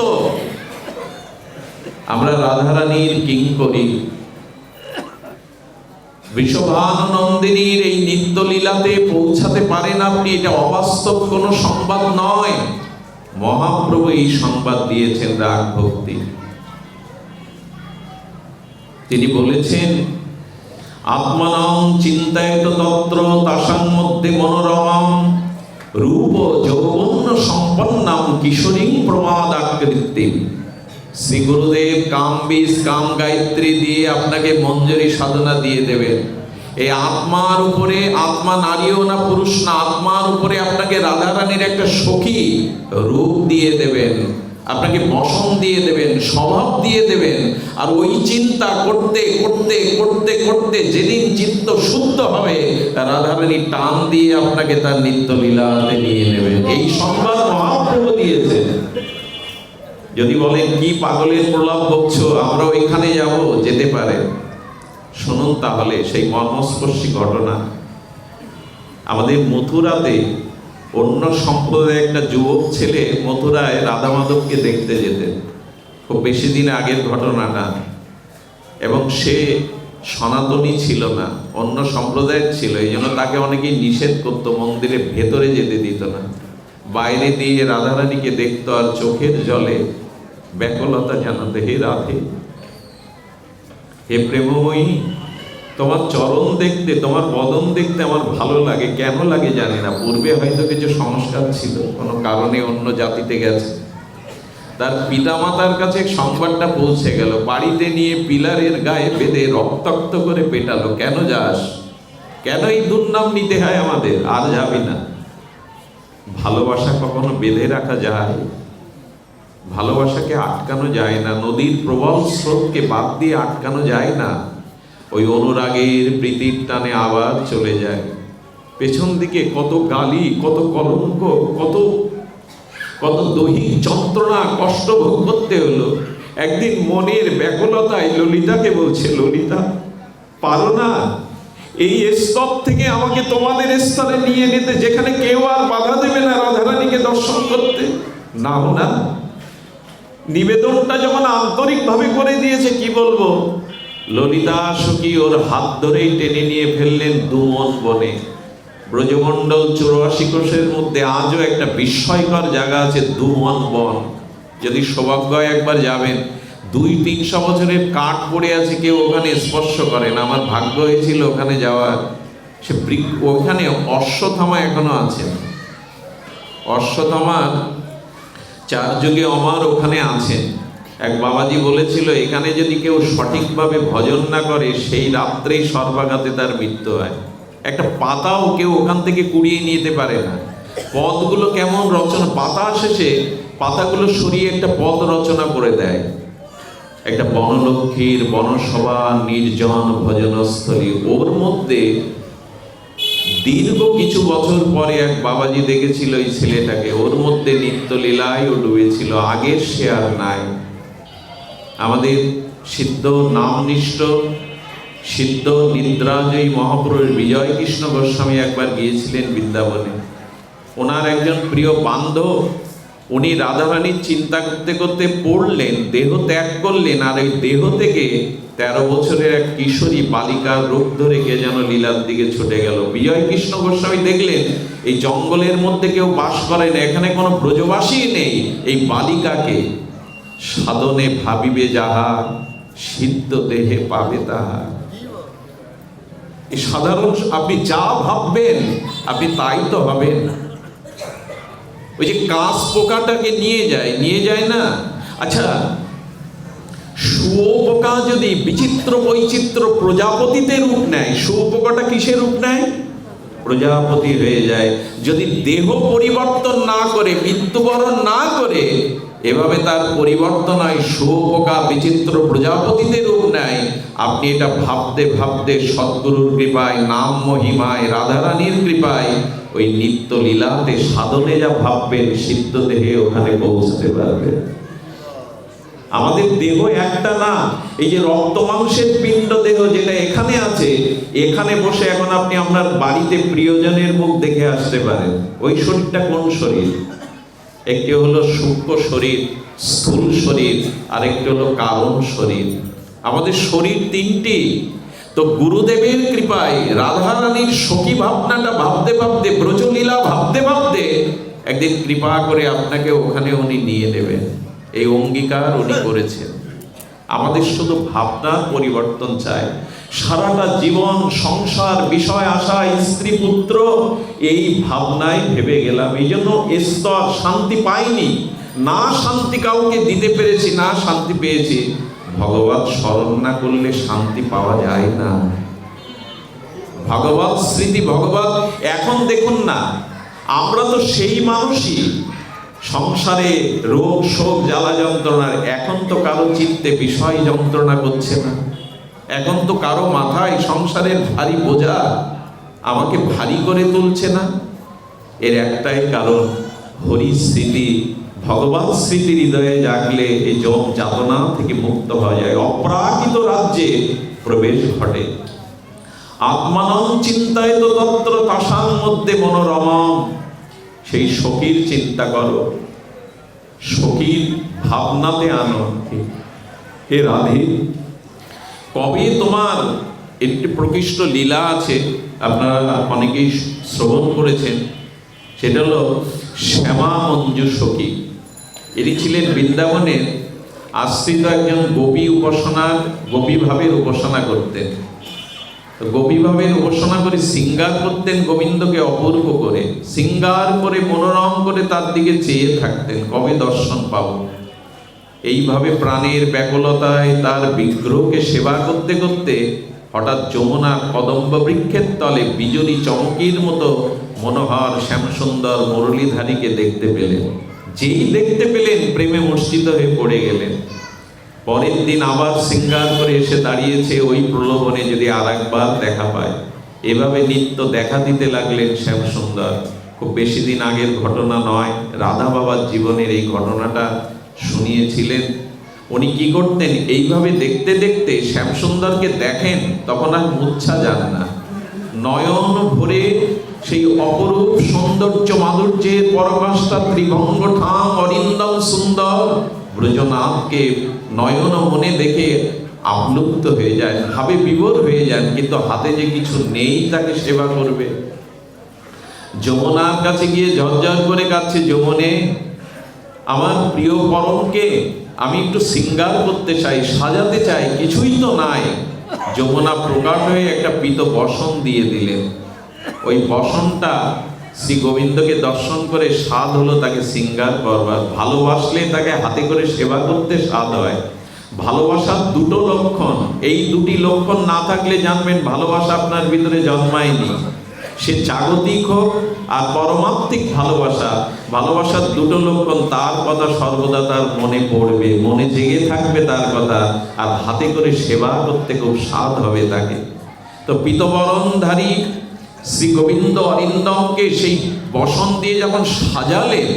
আমরা রাধারানীর কিঙ্করী। বৃষভানুনন্দিনীর এই নিত্য লীলাতে পৌঁছাতে পারেন আপনি, এটা অবাস্তব কোনো সংবাদ নয়। মহাপ্রভু এই সংবাদ দিয়েছেন রাগ ভক্তি। তিনি বলেছেন, আত্মানাং চিন্তায়ত তত্র তাসাং মধ্যে মনোরমাম রূপ যৌবন্য সম্পন্নাম কিশোরীং প্রমাদাকৃতিম। শ্রী গুরুদেব কাম বীজ, কাম গায়ত্রী দিয়ে আপনাকে মঞ্জরি সাধনা দিয়ে দেবেন। এই আত্মার উপরে, আত্মা নারীও না পুরুষ না, আত্মার উপরে আপনাকে রাধারানীর একটা সখী রূপ দিয়ে দেবেন। আপনাকে বসন দিয়ে দেবেন, স্বভাব দিয়ে দেবেন। আর ওই চিন্তা করতে করতে করতে করতে যেদিন চিত্ত শুদ্ধ হবে, রাধারানী টান দিয়ে আপনাকে তার নিত্য লীলাতে নিয়ে নেবেন। এই সংবাদ মহাপ্রভু দিয়েছেন। যদি বলেন কি পাগলের প্রলাপ বকছো, আমরা ওইখানে যাব, যেতে পারে। শুনুন তাহলে সেই মর্মস্পর্শী ঘটনা। আমাদের মথুরাতে অন্য সম্প্রদায়ের একটা যুবক ছেলে মথুরায় রাধা মাধবকে দেখতে যেতেন। খুব বেশি দিন আগের ঘটনাটা। এবং সে সনাতনী ছিল না, অন্য সম্প্রদায়ের ছিল। এই জন্য তাকে অনেকেই নিষেধ করতো, মন্দিরের ভেতরে যেতে দিত না। বাইরে দিয়ে রাধারানীকে দেখতো আর চোখের জলে ব্যাকুলতা জানাতে, হে রাধে, হে প্রেমময়ী, তোমার চরণ দেখতে, তোমার বদন দেখতে আমার ভালো লাগে। কেন লাগে জানি না, পূর্বে হয়তো কিছু সংস্কার ছিল, কোনো কারণে অন্য জাতিতে গেছে। তার পিতামাতার কাছে সংবাদটা পৌঁছে গেল। বাড়িতে নিয়ে পিলারের গায়ে বেঁধে রক্তাক্ত করে পেটালো। কেন যাস? কেন এই দুর্নাম নিতে হয় আমাদের? আর যাবি না। ভালোবাসা কখনো বেঁধে রাখা যায়? ভালোবাসাকে আটকানো যায় না। নদীর প্রবল স্রোতকে বাদ দিয়ে আটকানো যায় না। ওই অনুরাগের প্রীতির টানে আবার চলে যায়। পেছন দিকে কত গালি, কত কলঙ্ক, কত কত দৈহিক যন্ত্রণা, কষ্ট ভোগ করতে হলো। একদিন মনের ব্যাকুলতায় ললিতাকে বলছে, ললিতা, পারো না এই স্তব থেকে আমাকে তোমাদের স্তরে নিয়ে নিতে, যেখানে কেউ আর বাধা দেবে না রাধারানীকে দর্শন করতে? নাও না। নিবেদনটা যখন আন্তরিকভাবে করে দিয়েছে, কি বলবো, ললিতা সখী ওর হাত ধরেই টেনে নিয়ে ফেললেন দুমন বনে। ব্রজমণ্ডল 84 কোষের মধ্যে আজও একটা বিস্ময়কর জায়গা আছে, দুমন বন। যদি সৌভাগ্য হয় একবার যাবেন। 200-300 বছরের কাঠ পড়ে আছে, কেউ ওখানে স্পর্শ করে না। আমার ভাগ্য হয়েছিল ওখানে যাওয়ার। সে ওখানে অশ্বত্থামা এখনো আছে। অশ্বত্থামার 4 যুগে অমর ওখানে আছেন। এক বাবাজি বলেছিল, এখানে যদি কেউ সঠিকভাবে ভজন না করে, সেই রাত্রেই সর্বাঘাতে তার মৃত্যু হয়। একটা পাতাও কেউ ওখান থেকে কুড়িয়ে নিতে পারে না। পদগুলো কেমন রচনা, পাতা শেষে পাতাগুলো সরিয়ে একটা পদ রচনা করে দেয়। একটা বনলক্ষ্মীর বনসভা, নির্জন ভজনস্থলী। ওর মধ্যে দীর্ঘ কিছু বছর পরে এক বাবাজি দেখেছিল এই ছেলেটাকে, ওর মধ্যে নিত্য লীলায় ও ডুবেছিল। আগের সে আর নাই। আমাদের সিদ্ধ নামনিষ্ঠ সিদ্ধ নিদ্রাজয়ী মহাপুরুষ বিজয় কৃষ্ণ গোস্বামী একবার গিয়েছিলেন বৃন্দাবনে। ওনার একজন প্রিয় বান্ধব, উনি রাধারানীর চিন্তা করতে করতে পড়লেন, দেহ ত্যাগ করলেন। আর এই দেহ থেকে 13 বছরের এক কিশোরী বালিকার রূপ ধরে কে যেন লীলার দিকে ছুটে গেল। বিজয় কৃষ্ণ গোস্বামী দেখলেন এই জঙ্গলের মধ্যে কেউ বাস করে না, এখানে কোনো ব্রজবাসী নেই। এই বালিকাকে সাধনে ভাবিবে যাহা, সিদ্ধ দেহে পাবে তাহা। এই সাধারণ আপনি যা ভাববেন আপনি তাই তো হবেন। ওই যে কাশ পোকাটাকে নিয়ে যায় না? আচ্ছা, শুয়োপোকা যদি বিচিত্র বৈচিত্র্য প্রজাপতিতে রূপ নেয়, শুয়োপোকাটা কিসের রূপ নেয়? প্রজাপতি হয়ে যায়। যদি দেহ পরিবর্তন না করে, মৃত্যুবরণ না করে, এভাবে তার পরিবর্তন হয়, শুয়োপোকা বিচিত্র প্রজাপতিতে রূপ নেয়। আপনি এটা ভাবতে ভাবতে সদ্গুরুর কৃপায়, নাম মহিমায়, রাধারানীর কৃপায়, ওই নিত্য লীলাতে সাধনে যা ভাববেন, সিদ্ধ দেহে ওখানে পৌঁছতে পারবেন। আমাদের দেহ একটা না। এই যে রক্ত মাংসের পিণ্ড দেহ যেটা এখানে আছে, এখানে বসে এখন আপনি আপনার বাড়িতে প্রিয়জনের মুখ দেখে আসতে পারেন। ওই শরীরটা কোন শরীর? একটি হলো সূক্ষ্ম শরীর, স্থূল শরীর, আরেকটি হলো কারণ শরীর। আমাদের শরীর 3টি। তো গুরুদেবের কৃপায় রাধারানীর সখী ভাবনাটা ভাবতে ভাবতে, ব্রজলীলা ভাবতে ভাবতে, একদিন কৃপা করে আপনাকে ওখানে উনি নিয়ে নেবেন। এই অঙ্গীকার উনি করেছেন। আমাদের শুধু ভাবনার পরিবর্তন চাই। সারাটা জীবন সংসার, বিষয় আশা, স্ত্রী পুত্র, এই ভাবনায় ভেবে গেলাম। এই জন্য স্তর শান্তি পাইনি, না শান্তি কাউকে দিতে পেরেছি, না শান্তি পেয়েছি। ভগবত স্মরণ না করলে শান্তি পাওয়া যায় না। ভগবত স্মৃতি, ভগবত। এখন দেখুন না, আমরা তো সেই মানুষই, সংসারে রোগ শোক জ্বালা যন্ত্রণার, এখন তো কারো চিত্তে বিষয় যন্ত্রণা করছে না, এখন তো কারো মাথায় সংসারের ভারী বোঝা আমাকে ভারী করে তুলছে না। এর একটাই কারণ, হরি স্মৃতি, ভগবান স্মৃতি হৃদয়ে জাগলে এই জম যাতনা থেকে মুক্ত হওয়া যায়, অপ্রাকৃত রাজ্যে প্রবেশ ঘটে। আত্মানং চিন্তায় তো তত্র তাসার মধ্যে মনোরমম। সেই সখীর চিন্তা করো, সখীর ভাবনাতে আনো। হে রাধে, কবে তোমার একটি প্রকৃষ্ট লীলা আছে, আপনারা অনেকেই শ্রবণ করেছেন, সেটা হলো শ্যামা মঞ্জু সখী। এটি ছিলেন বৃন্দাবনের আশ্রিত একজন গোপী উপাসনার, গোপী ভাবের উপাসনা করতেন। গোপী ভাবের উপাসনা করে শৃঙ্গার করতেন গোবিন্দকে অপূর্ব করে, শৃঙ্গার করে মনোরম করে তার দিকে চেয়ে থাকতেন, কবে দর্শন পাব। এইভাবে প্রাণের ব্যাকুলতায় তার বিগ্রহকে সেবা করতে করতে হঠাৎ যমুনার কদম্ব বৃক্ষের তলে বিজলি চমকির মতো মনোহর শ্যামসুন্দর মুরলীধারীকে দেখতে পেলেন। যেই দেখতে পেলেন প্রেমে মূর্ছিত হয়ে পড়ে গেলেন। পরের দিন আবার শৃঙ্গার করে এসে দাঁড়িয়েছে ওই প্রলোভনে যদি আর একবার দেখা পায়। এভাবে নিত্য দেখা দিতে লাগলেন শ্যামসুন্দর। খুব বেশি দিন আগের ঘটনা নয়, রাধা বাবার জীবনের এই ঘটনাটা শুনিয়েছিলেন। উনি কি করতেন, এইভাবে দেখতে দেখতে শ্যামসুন্দরকে দেখেন, তখন আর মূর্ছা যান না, নয়ন ভরে সেই অপরূপ সৌন্দর্য মাধুর্যের পরকাষ্ঠা ত্রিভঙ্গ ঠাম অরিন্দম সুন্দর ব্রজনাথকে নয়ন মনে দেখে আপ্লুপ্ত হয়ে যায়, ভাবে বিভোর হয়ে যান, কিন্তু হাতে যে কিছু নেই তাকে সেবা করবে। যমুনার কাছে গিয়ে ঝরঝর করে কাঁদছে, যমুনে আমার প্রিয় পরমকে আমি একটু শৃঙ্গার করতে চাই, সাজাতে চাই, কিছুই তো নাই। যমুনা প্রকাশ হয়ে একটা পীত বসন দিয়ে দিলেন। ওই বসনটা শ্রী গোবিন্দকে দর্শন করে স্বাদ হলো তাকে শৃঙ্গার করবার। ভালোবাসলে তাকে হাতে করে সেবা করতে স্বাদ হয়। ভালোবাসার দুটো লক্ষণ, এই দুটি লক্ষণ না থাকলে জানবেন ভালোবাসা আপনার ভিতরে জন্মায়নি। সে জাগতিক হোক আর পরমাত্মিক ভালোবাসা, ভালোবাসার দুটো লক্ষণ, তার কথা সর্বদা তার মনে পড়বে, মনে জেগে থাকবে তার কথা, আর হাতে করে সেবা করতে খুব স্বাদ হবে তাকে। তো পীতবরণধারী শ্রী গোবিন্দ অরিন্দমকে সেই বসন দিয়ে যখন সাজালেন,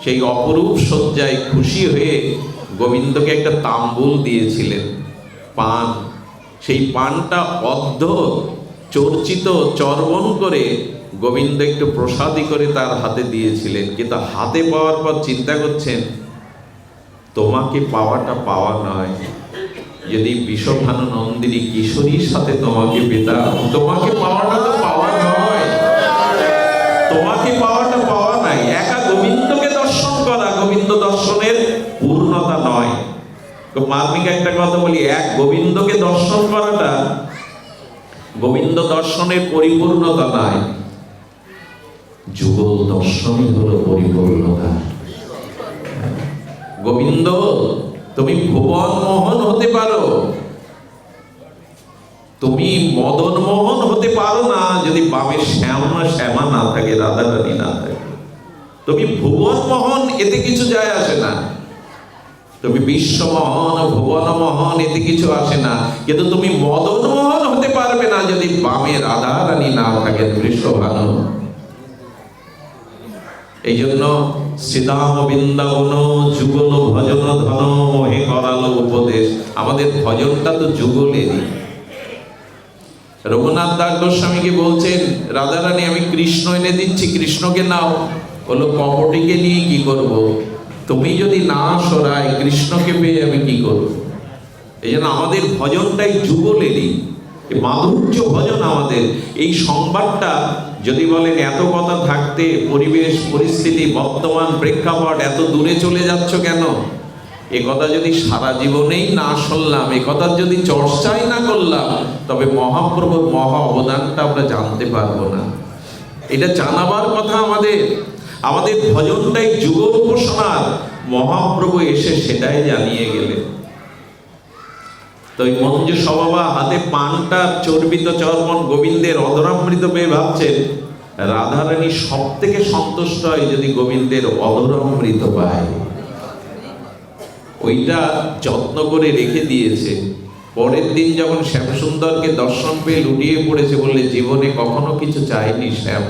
সেই অপরূপ সজ্জায় খুশি হয়ে গোবিন্দকে একটা তাম্বুল দিয়েছিলেন, পান। সেই পানটা অর্ধ চর্চিত চর্বণ করে গোবিন্দ একটু প্রসাদী করে তার হাতে দিয়েছিলেন। কিন্তু হাতে পাওয়ার পর চিন্তা করছেন, তোমাকে পাওয়াটা পাওয়া নয়, যদি বিষভানু নন্দিনী কিশোরীর সাথে তোমাকে পেতাম, তোমাকে পাওয়াটা তো পাওয়া নয়, তোমাকে পাওয়াটা পাওয়া নাই। একা গোবিন্দকে দর্শন করা গোবিন্দ দর্শনের পূর্ণতা নয়। তো মার্মিক একটা কথা বলি, এক গোবিন্দকে দর্শন করাটা গোবিন্দ দর্শনের পরিপূর্ণতা নয়, যুগল দর্শনই হলো পরিপূর্ণতা। গোবিন্দ, তুমি ভুবন মোহন হতে পারো, তুমি মদন মোহন হতে পারো না যদি বামে শ্যামা শ্যামা না থাকে, রাধা রানী না থাকে। তুমি ভুবন মোহন, এতে কিছু যায় আসে না। তুমি বিশ্বমোহন, ভুবন মোহন, এতে কিছু আসে না। কিন্তু তুমি মদন মোহন হতে পারবে না যদি বামে রাধা রানী না থাকে, বৃষভানু। এই জন্য শ্রীদাম বৃন্দাবন যুগল ভজন ধন মোহে করালো উপদেশ। আমাদের ভজনটা তো যুগলেরই। রঘুনাথ দাস গোস্বামীকে বলছেন, রাধা রানী আমি কৃষ্ণ এনে দিচ্ছি, কৃষ্ণকে নাও। বললো কপটিকে নিয়ে কি করব, তুমি যদি না সরাই কৃষ্ণকে পেয়ে আমি কি করব। এই জন্য আমাদের ভজনটাই যুগলেরই, মাধুর্য ভজন আমাদের। এই সংবাদটা যদি বলেন এত কথা থাকতে পরিবেশ পরিস্থিতি বর্তমান প্রেক্ষাপট এত দূরে চলে যাচ্ছ কেন, এ কথা যদি সারা জীবনেই না শুনলাম, এ কথার যদি চর্চাই না করলাম, তবে মহাপ্রভুর মহা অবদানটা আমরা জানতে পারবো না। এটা জানাবার কথা আমাদের। আমাদের ভজনটাই যুগ উপাসনার, মহাপ্রভু এসে সেটাই জানিয়ে গেলেন। তো ওই মঞ্জুসা বাবা হাতে পানটা চর্বিত চর্বণ গোবিন্দের অধরামৃত পেয়ে ভাবছেন রাধারানী সব থেকে সন্তুষ্ট হয় যদি গোবিন্দের অধরামৃত পায়। ওইটা যত্ন করে রেখে দিয়েছে। পরের দিন যখন শ্যামসুন্দরকে দর্শন পেয়ে লুটিয়ে পড়েছে, বললে জীবনে কখনো কিছু চাইনি শ্যাম,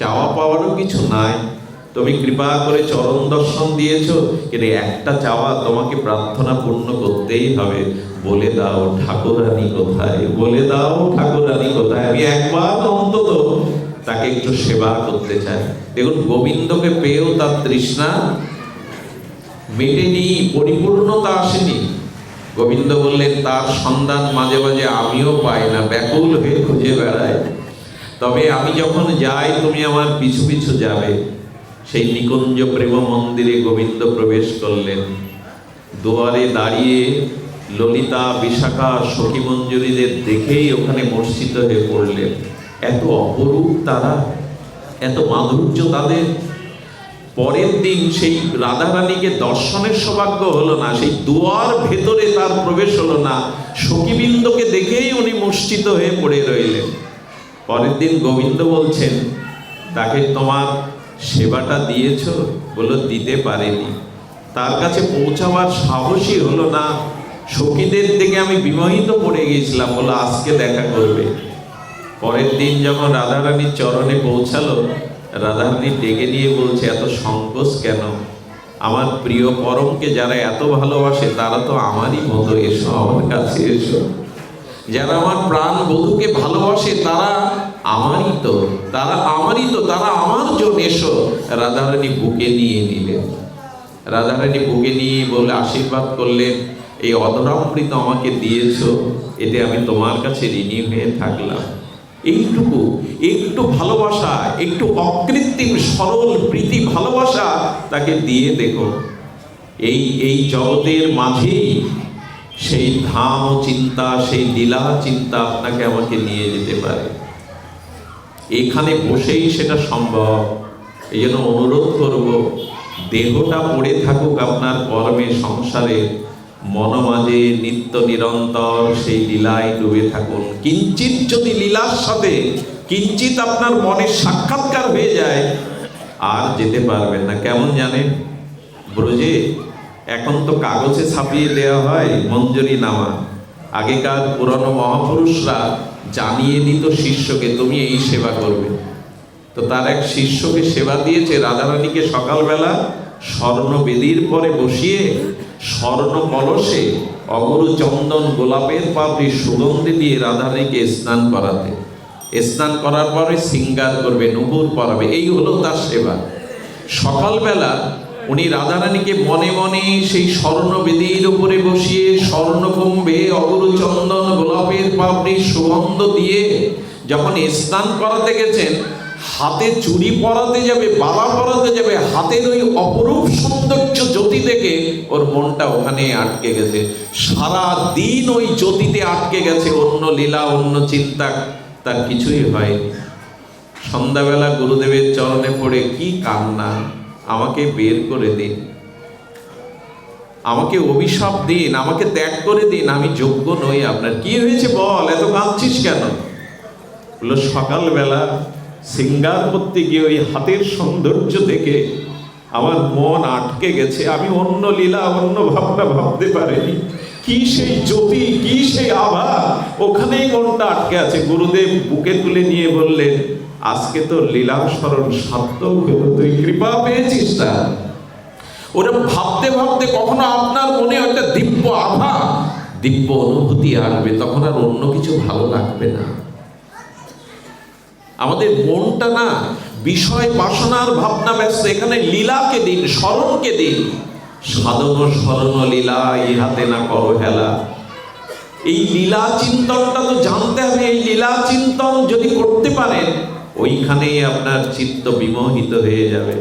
চাওয়া পাওয়ারও কিছু নাই, তুমি কৃপা করে চরণ দর্শন দিয়েছো, কিন্তু একটা চাওয়া তোমাকে প্রার্থনা পূর্ণ করতেই হবে, বলে দাও ঠাকুরানী কোথায়, বলে দাও ঠাকুরানী কোথায়, আমি একবার অন্তত তাকে একটু সেবা করতে চাই। দেখুন, গোবিন্দকে পেয়েও তার তৃষ্ণা মেটেনি, পরিপূর্ণতা আসেনি। গোবিন্দ বললেন তার সন্ধান মাঝে মাঝে আমিও পাই না, ব্যাকুল হয়ে খুঁজে বেড়াই, তবে আমি যখন যাই তুমি আমার পিছু পিছু যাবে। সেই নিকুঞ্জ প্রেম মন্দিরে গোবিন্দ প্রবেশ করলেন। দুয়ারে দাঁড়িয়ে ললিতা, বিশাখা, সখী মঞ্জুরিদের দেখেই ওখানে মূর্ছিত হয়ে পড়লেন। এত অপরূপ তারা, এত মাধুর্য তাদের। পরের দিন সেই রাধারানীকে দর্শনের সৌভাগ্য হলো না, সেই দুয়ার ভেতরে তার প্রবেশ হলো না, সখীবৃন্দকে দেখেই উনি মূর্ছিত হয়ে পড়ে রইলেন। পরের দিন গোবিন্দ বলছেন তাকে তোমার সেবাটা দিয়েছো? বললো দিতে পারেনি, তার কাছে পৌঁছাবার সাহসই হলো না, সখীদের থেকে আমি বিমোহিত পড়ে গিয়েছিলাম, বললো আজকে দেখা করবে। পরের দিন যখন রাধারানীর চরণে পৌঁছালো, রাধারানী ডেকে নিয়ে বলছে এত সংকোচ কেন, আমার প্রিয় পরমকে যারা এত ভালোবাসে তারা তো আমারই মতো, এসো আমার কাছে এসো, যারা আমার প্রাণ বধূকে ভালোবাসে তারা আমারই তো, তারা আমারই তো, তারা আমার জন্য, এসো। রাধারানী বুকে নিয়ে নিলেন। রাধারানী বুকে নিয়ে বলে আশীর্বাদ করলেন, এই অধরামৃত আমাকে দিয়েছো, এতে আমি তোমার কাছে ঋণী হয়ে থাকলাম। এইটুকু একটু ভালোবাসা, একটু অকৃত্রিম সরল প্রীতি ভালোবাসা তাকে দিয়ে দেখো। এই জগতের মাঝেই সেই ধাম চিন্তা, সেই লীলা চিন্তা আপনাকে আমাকে নিয়ে যেতে পারে। এখানে বসেই সেটা সম্ভব। এই জন্য অনুরোধ করব, দেহটা পড়ে থাকুক আপনার কর্মে, সংসারে, মন মাঝে নিত্য নিরন্তর সেই লীলায় ডুবে থাকুন। কিঞ্চিত যদি লীলার সাথে কিঞ্চিত আপনার মনের সাক্ষাৎকার হয়ে যায়, আর যেতে পারবেন না। কেমন জানেন, ব্রজে এখন তো কাগজে ছাপিয়ে দেওয়া হয় মঞ্জুরি নামা, আগেকার পুরনো মহাপুরুষরা জানিয়ে দিত শিষ্যকে তুমি এই সেবা করবে। তো তার এক শিষ্যকে সেবা দিয়েছে, রাধারানীকে সকালবেলা স্বর্ণ বেদির পরে বসিয়ে স্বর্ণ কলসে অগরু, চন্দন, গোলাপের পাপড়ি, সুগন্ধি দিয়ে রাধারানীকে স্নান করাতে, স্নান করার পরে শৃঙ্গার করবে, নুপুর পরাবে, এই হলো তার সেবা। সকালবেলা উনি রাধারানীকে মনে মনে সেই স্বর্ণ বেদির উপরে বসিয়ে স্বর্ণকুম্ভে অগরু, চন্দন, গোলাপের পাপড়ি, সুগন্ধ দিয়ে যখন স্নান করাতে গেছেন, হাতে চুড়ি পরাতে যাবে, বালা পরাতে যাবে, হাতের ওই অপরূপ সৌন্দর্য জ্যোতি দেখে ওর মনটা ওখানে আটকে গেছে। সারা দিন ওই জ্যোতিতে আটকে গেছে, অন্য লীলা, অন্য চিন্তা তার কিছুই হয়নি। সন্ধ্যাবেলা গুরুদেবের চরণে পড়ে কি কান্না, আমাকে বের করে দিন, আমাকে অভিশাপ দিন, আমাকে ত্যাগ করে দিন, আমি যোগ্য নই আপনার। কি হয়েছে বল, এত কাঁদছিস কেন? বললো সকালবেলা শৃঙ্গার করতে গিয়ে ওই হাতের সৌন্দর্য থেকে আমার মন আটকে গেছে, আমি অন্য লীলা, অন্য ভাবনা ভাবতে পারিনি। কি সেই জ্যোতি, কি সেই আভা, ওখানেই মনটা আটকে আছে। গুরুদেব বুকে তুলে নিয়ে বললেন, আজকে তো লীলা স্মরণ সার্থক হলো, তুই কৃপা পেয়েছিস না। ওরা ভাবতে ভাবতে কখনো আপনার মনে একটা দিব্য আভা, দিব্য অনুভূতি আসবে, তখন আর অন্য কিছু ভালো লাগবে না। আমাদের মনটা না বিষয় বাসনার ভাবনা ব্যস্ত, এখানে লীলাকে দিন, স্মরণকে দিন। সাধন স্মরণ লীলা ইহাতে না করো হেলা। এই লীলা চিন্তনটা তো জানতে হবে। এই লীলা চিন্তন যদি করতে পারেন, ওইখানেই আপনার চিত্ত বিমোহিত হয়ে যাবে।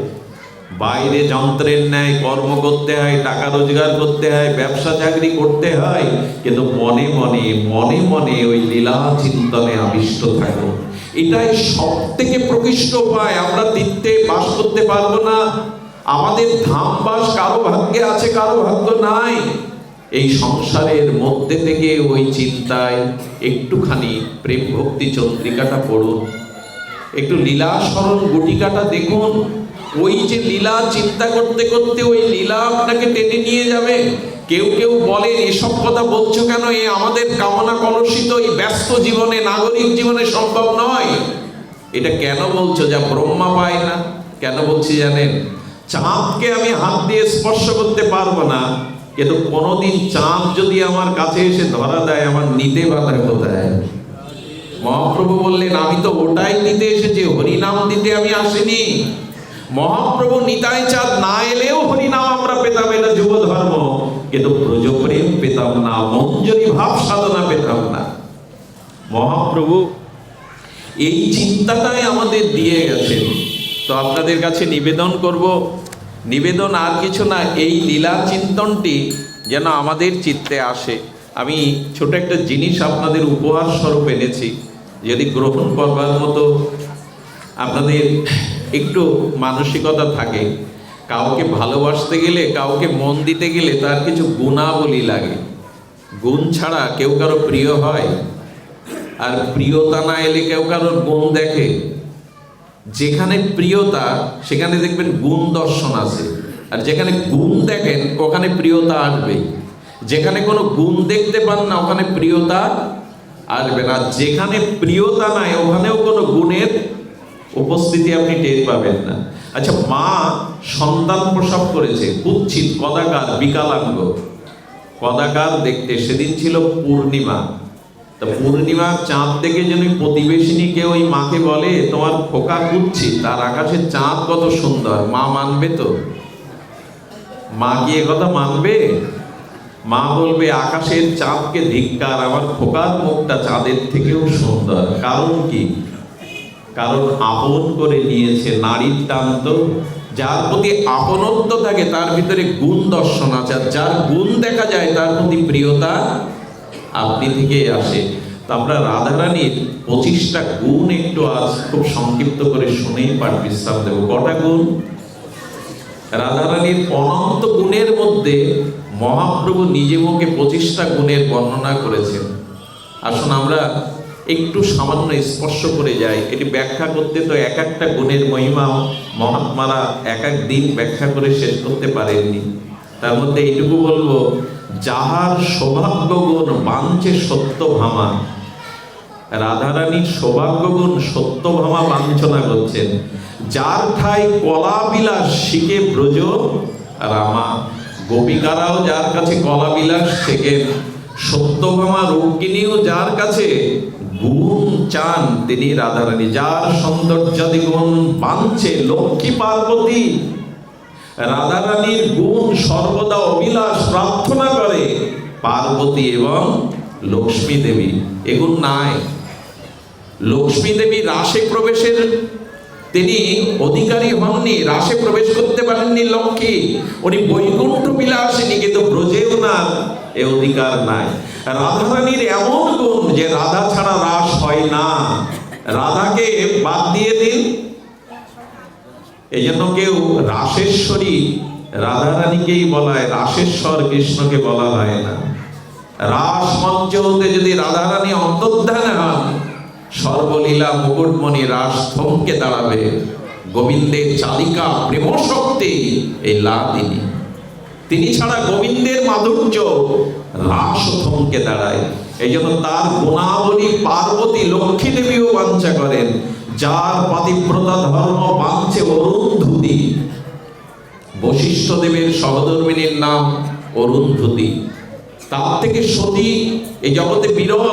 বাইরে যন্ত্রের ন্যায় কর্ম করতে হয়, টাকা রোজগার করতে হয়, ব্যবসা চাকরি করতে হয়, কিন্তু মনে মনে মনে মনে ওই লীলা চিন্তনে আবিষ্ট থাকুন। এটাই সব থেকে প্রকৃষ্ট উপায়। আমরা তীর্থে বাস করতে পারবো না, আমাদের ধাম বাস কারো ভাগ্যে আছে, কারো ভাগ্য নাই। এই সংসারের মধ্যে থেকে ওই চিন্তায় একটুখানি প্রেম ভক্তি চন্দ্রিকাটা পড়ুন। একটু লীলা স্মরণ গুটিকাটা দেখুন। ওই যে লীলা চিন্তা করতে করতে ওই লীলা আপনাকে টেনে নিয়ে যাবে। কেউ কেউ বলেন এসব কথা বলছো কেন, এ আমাদের কামনা কলুষিত এই ব্যস্ত জীবনে, নাগরিক জীবনে সম্ভব নয়। এটা কেন বলছো? যা ব্রহ্মা পায় না। কেন বলছি জানেন? চাঁদকে আমি হাত দিয়ে স্পর্শ করতে পারবো না, কিন্তু কোনোদিন চাঁদ যদি আমার কাছে এসে ধরা দেয়, আমার নিতে বাধা কোথায়? মহাপ্রভু বললেন আমি তো ওটাই নিতে এসেছি, হরিনাম দিতে আমি আসিনি। মহাপ্রভু নিতাই চাঁদ না এলেও হরিনাম আমরা পেতাম, এটা যুব ধর্ম, কিন্তু ব্রজপ্রেম পেতাম না, মঞ্জরি ভাব সাধনা পেতাম না। মহাপ্রভু এই চিন্তাটাই আমাদের দিয়ে গেছেন। তো আপনাদের কাছে নিবেদন করব, নিবেদন আর কিছু না, এই লীলা চিন্তনটি যেন আমাদের চিত্তে আসে। আমি ছোট একটা জিনিস আপনাদের উপহার স্বরূপ এনেছি, যদি গ্রহণ করবার মতো আপনাদের একটু মানসিকতা থাকে। কাউকে ভালোবাসতে গেলে, কাউকে মন দিতে গেলে তার কিছু গুণাবলী লাগে। গুণ ছাড়া কেউ কারো প্রিয় হয়? আর প্রিয়তা না এলে কেউ কারোর গুণ দেখে? যেখানে প্রিয়তা সেখানে দেখবেন গুণ দর্শন আছে, আর যেখানে গুণ দেখেন ওখানে প্রিয়তা আসবে। যেখানে কোনো গুণ দেখতে পান না ওখানে প্রিয়তা আসবে না। যেখানে প্রিয়তা নাই ওখানেও কোনো গুণের উপস্থিতি আপনি টের পাবেন না। আচ্ছা, মা সন্তান প্রসব করেছে, কুৎসিত, কদাকার, বিকালাঙ্গ, কদাকার দেখতে। সেদিন ছিল পূর্ণিমা। তা পূর্ণিমা চাঁদ দেখে যদি প্রতিবেশিনী কেউ ওই মাকে বলে তোমার খোকা কুৎসিত, তার আকাশের চাঁদ কত সুন্দর, মা মানবে তো? মা কি এ কথা মানবে? মা বলবে আকাশের চাঁদকে ধিক্কার, আমার খোকার মুখটা চাঁদের থেকেও সুন্দর। কারণ কি? কারণ আপন করে নিয়েছে। নারীর টান তো, যার প্রতি আপনত্ব থাকে তার ভিতরে গুণ দর্শন আছে, আর যার গুণ দেখা যায় তার প্রতি প্রিয়তা আপনি থেকে আসে। তো আমরা রাধারানীর 25টা গুণ একটু আজ খুব সংক্ষিপ্ত করে শুনেই পাঠ বিশ্রাম দেব। কটা গুণ? রাধারানীর অনন্ত গুণের মধ্যে মহাপ্রভু নিজে মুখে 25টা গুণের বর্ণনা করেছেন। আসুন আমরা একটু সামান্য স্পর্শ করে যাই। এটি ব্যাখ্যা করতে তো এক একটা গুণের মহিমা মহাত্মারা এক এক দিন ব্যাখ্যা করে শেষ করতে পারেননি। তার মধ্যে এইটুকু বলবো, যাহার সৌভাগ্য গুণ বাঞ্ছে সত্যভামা। রাধারানীর সৌভাগ্য গুণ সত্যভামা বাঞ্ছনা করছেন। যার ঠাই কলা বিলাস শিখে ব্রজ রামা। গোপিকারাও যার কাছে কলা বিলাস শেখেন, সত্যভামা রূপকিনীও যার কাছে গুণ চান তিনি রাধারানী। যার সৌন্দর্যাদি গুণ বাঞ্ছে লক্ষ্মী পার্বতী। রাধারানীর গুণ সর্বদা অবিলাস প্রার্থনা করে পার্বতী এবং লক্ষ্মী দেবী। এগুণ নাই। লক্ষ্মী দেবী রাসে প্রবেশের তিনি অধিকারী হননি, রাসে প্রবেশ করতে পারেননি লক্ষ্মী। উনি বৈকুণ্ঠ বিলাসিনী, কিন্তু ব্রজে ওনার এ অধিকার নাই। রাধারানীর এমন গুণ যে রাধা ছাড়া রাস হয় না। রাধাকে বাদ দিয়ে দিন। এই জন্য কেউ রাসেশ্বরী রাধারানীকেই বলা হয়, রাসেশ্বর কৃষ্ণকে বলা হয় না। রাস মঞ্চ হতে যদি রাধারানী অন্তর্ধানে হন, সর্বলীলা মুকুটমণি রাস থমকে দাঁড়াবে। গোবিন্দের চালিকা প্রেম শক্তি এই লাদিনী, তিনি ছাড়া গোবিন্দের মাধুর্য রাস থমকে দাঁড়ায়। এই জন্য তার গুণাবলী পার্বতী লক্ষ্মী দেবীও বাঞ্ছা করেন। যার পাতিব্রতা ধর্ম বাঞ্ছে অরুন্ধতী। বশিষ্ঠ দেবের সহধর্মিনীর নাম অরুন্ধতী। তার থেকে সতী এই জগতে বিরল।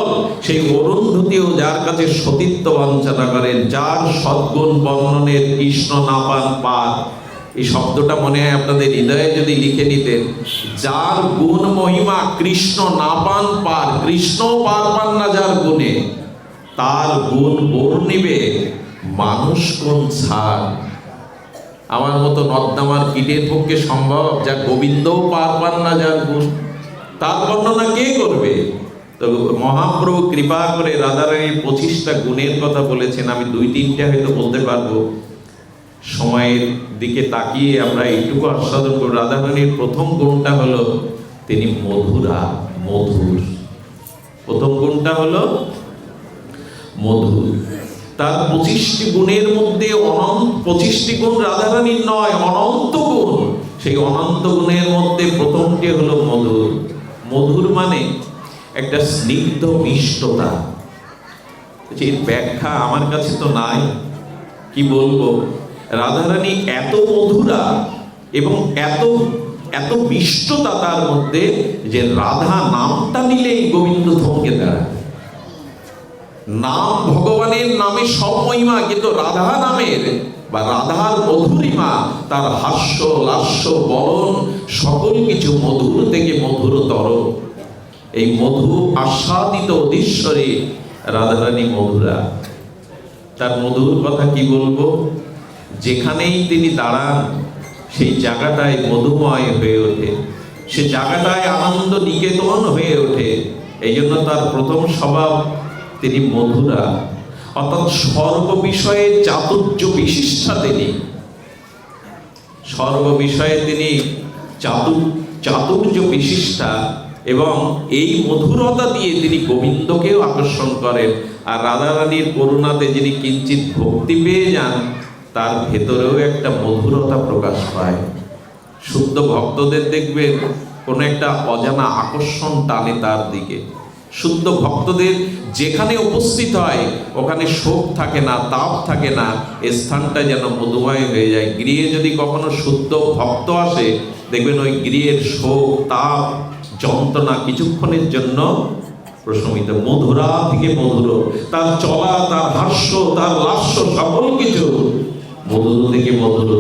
সেই অরুন্ধতীও যার কাছে সতীত্ব বাঞ্ছনা করেন। যার সদ্গুণ বর্ণনের কৃষ্ণ না পান পার। এই শব্দটা মনে হয় আপনাদের হৃদয়ে যদি লিখে নিতেন। যার গুণ মহিমা কৃষ্ণ না পান পার, কৃষ্ণ পার পান না যার গুণে, তার গুণ বর্ণিবে মানুষ কোন ছাড়। আমার মতো নর্দমার কীটের পক্ষে সম্ভব? যা গোবিন্দও পার পান না যার গুণ, তার বর্ণনা কে করবে? তো মহাপ্রভু কৃপা করে রাধারানীর 25টা গুণের কথা বলেছেন। আমি 2-3টা হয়তো বলতে পারবো। সময়ের দিকে তাকিয়ে আমরা এইটুকু আস্বাদন করব। রাধারানীর প্রথম গুণটা হলো তিনি মধুরা, মধুর। প্রথম গুণটা হলো মধুর। তার 25টি গুণের মধ্যে 25টি গুণ রাধারানীর নয়, অনন্ত গুণ। সেই অনন্ত গুণের মধ্যে প্রথমটি হলো মধুর। মধুর মানে একটা স্নিগ্ধ মিষ্টতা। এর ব্যাখ্যা আমার কাছে তো নাই, কি বলবো। রাধারানী এত মধুরা এবং এত এত মিষ্টতা তার মধ্যে যে রাধা নামটা নিলেই গোবিন্দ থমকে দাঁড়ায়। নাম, ভগবানের নামে সব মহিমা, কিন্তু রাধা নামের বা রাধার মধুরিমা, তার হাস্য, লাস্য, বলন সকল কিছু মধুর থেকে মধুরতর। এই মধু আস্বাদিত অধীশ্বরে রাধারানী মধুরা। তার মধুর কথা কি বলবো, যেখানেই তিনি দাঁড়ান সেই জায়গাটায় মধুময় হয়ে ওঠে, সে জায়গাটায় আনন্দ নিকেতন হয়ে ওঠে। এই জন্য তার প্রথম স্বভাব তিনি মধুরা, অর্থাৎ সর্ব বিষয়ে চাতুর্য বিশিষ্টা। তিনি সর্ব বিষয়ে তিনি চাতুর্য বিশিষ্টা, এবং এই মধুরতা দিয়ে তিনি গোবিন্দকেও আকর্ষণ করেন। আর রাধারানীর করুণাতে যিনি কিঞ্চিত ভক্তি পেয়ে যান, তার ভেতরেও একটা মধুরতা প্রকাশ পায়। শুদ্ধ ভক্তদের দেখবেন কোনো একটা অজানা আকর্ষণ টানে তার দিকে। শুদ্ধ ভক্তদের যেখানে উপস্থিত হয় ওখানে শোক থাকে না, তাপ থাকে না, স্থানটা যেন মধুময় হয়ে যায়। গৃহে যদি কখনো শুদ্ধ ভক্ত আসে, দেখবেন ওই গৃহের শোক, তাপ, যন্ত্রণা কিছুক্ষণের জন্য প্রশমিত। মধুরা থেকে মধুর, তার চলা, তার হাস্য, তার লাস্য, সকল কিছু মধুর থেকে মধুর।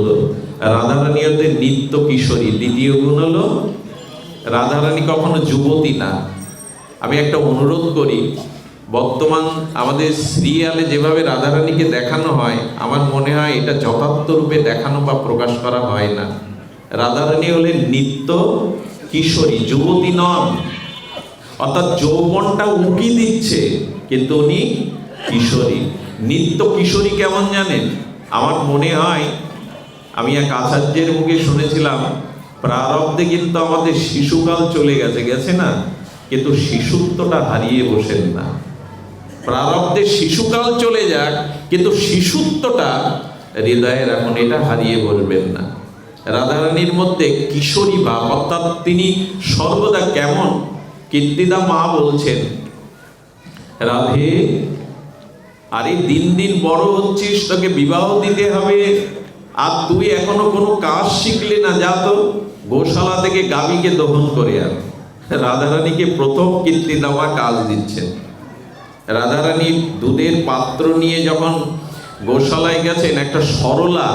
রাধারানী হতে নিত্য কিশোরী। দ্বিতীয় গুণ হলো রাধারানী কখনো যুবতী না। আমি একটা অনুরোধ করি, বর্তমান আমাদের সিরিয়ালে যেভাবে রাধারানীকে দেখানো হয়, আমার মনে হয় এটা যথার্থ রূপে দেখানো বা প্রকাশ করা হয় না। রাধারানী হলেন নিত্য কিশোরী, যুবতী নন। অর্থাৎ যৌবনটা উকি দিচ্ছে, কিন্তু উনি কিশোরী। নিত্য কিশোরী কেমন জানেন? আমার মনে হয়, আমি এক আচার্যের মুখে শুনেছিলাম, প্রারব্ধে কিন্তু আমাদের শিশুকাল চলে গেছে না, কিন্তু শিশুত্বটা হারিয়ে বসেন না। প্রারব্ধে শিশুকাল চলে যাক, কিন্তু শিশুত্বটা হৃদয়ে রাখুন, এটা হারিয়ে বলবেন না। রাধারানীর মধ্যে কিশোরী ভাব, অর্থাৎ তিনি সর্বদা কেমন। কীর্তিদা মা বলছেন, রাধে আরে দিন দিন বড় হচ্ছিস, তোকে বিবাহ দিতে হবে, আর তুই এখনো কোনো কাজ শিখলে না, যা তো গোশালা থেকে গাভীকে দহন করে আন। রাধারানীকে প্রথম কীর্তিদামা কাজ দিচ্ছেন। রাধারানী দুধের পাত্র নিয়ে যখন গোশালায় গেছেন, একটা সরলা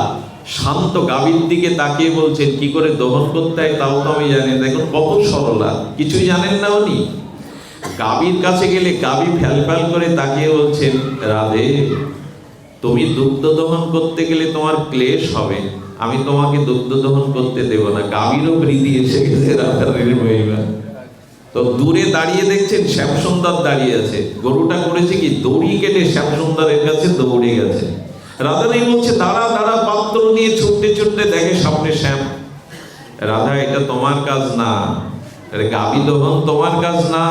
শান্ত গাভীর দিকে তাকিয়ে বলছেন, কি করে দহন করতে হয় তাও তো আমি জানি। দেখুন কত সরলা, কিছুই জানেন না উনি। গাভীর কাছে গেলে গাভী ফ্যাল ফ্যাল করে তাকিয়ে বলছেন, রাধে তুমি দুগ্ধ দহন করতে গেলে তোমার ক্লেশ হবে, আমি তোমাকে দুগ্ধ দহন করতে দেব না। গাভীরও প্রীতি এসে গেছে রাধারানীর মহিমা। তো দূরে দাঁড়িয়ে দেখছেন শ্যামসুন্দর দাঁড়িয়ে আছে। গরুটা করেছে কি, দড়ি কেটে শ্যামসুন্দরের কাছে দৌড়ে গেছে। রাধারানী বলছে, দাঁড়া দাঁড়া, পাত্র নিয়ে ছুটতে ছুটতে দেখে সামনে শ্যাম। রাধা এটা তোমার কাজ না, গাভী দহন তোমার কাজ না।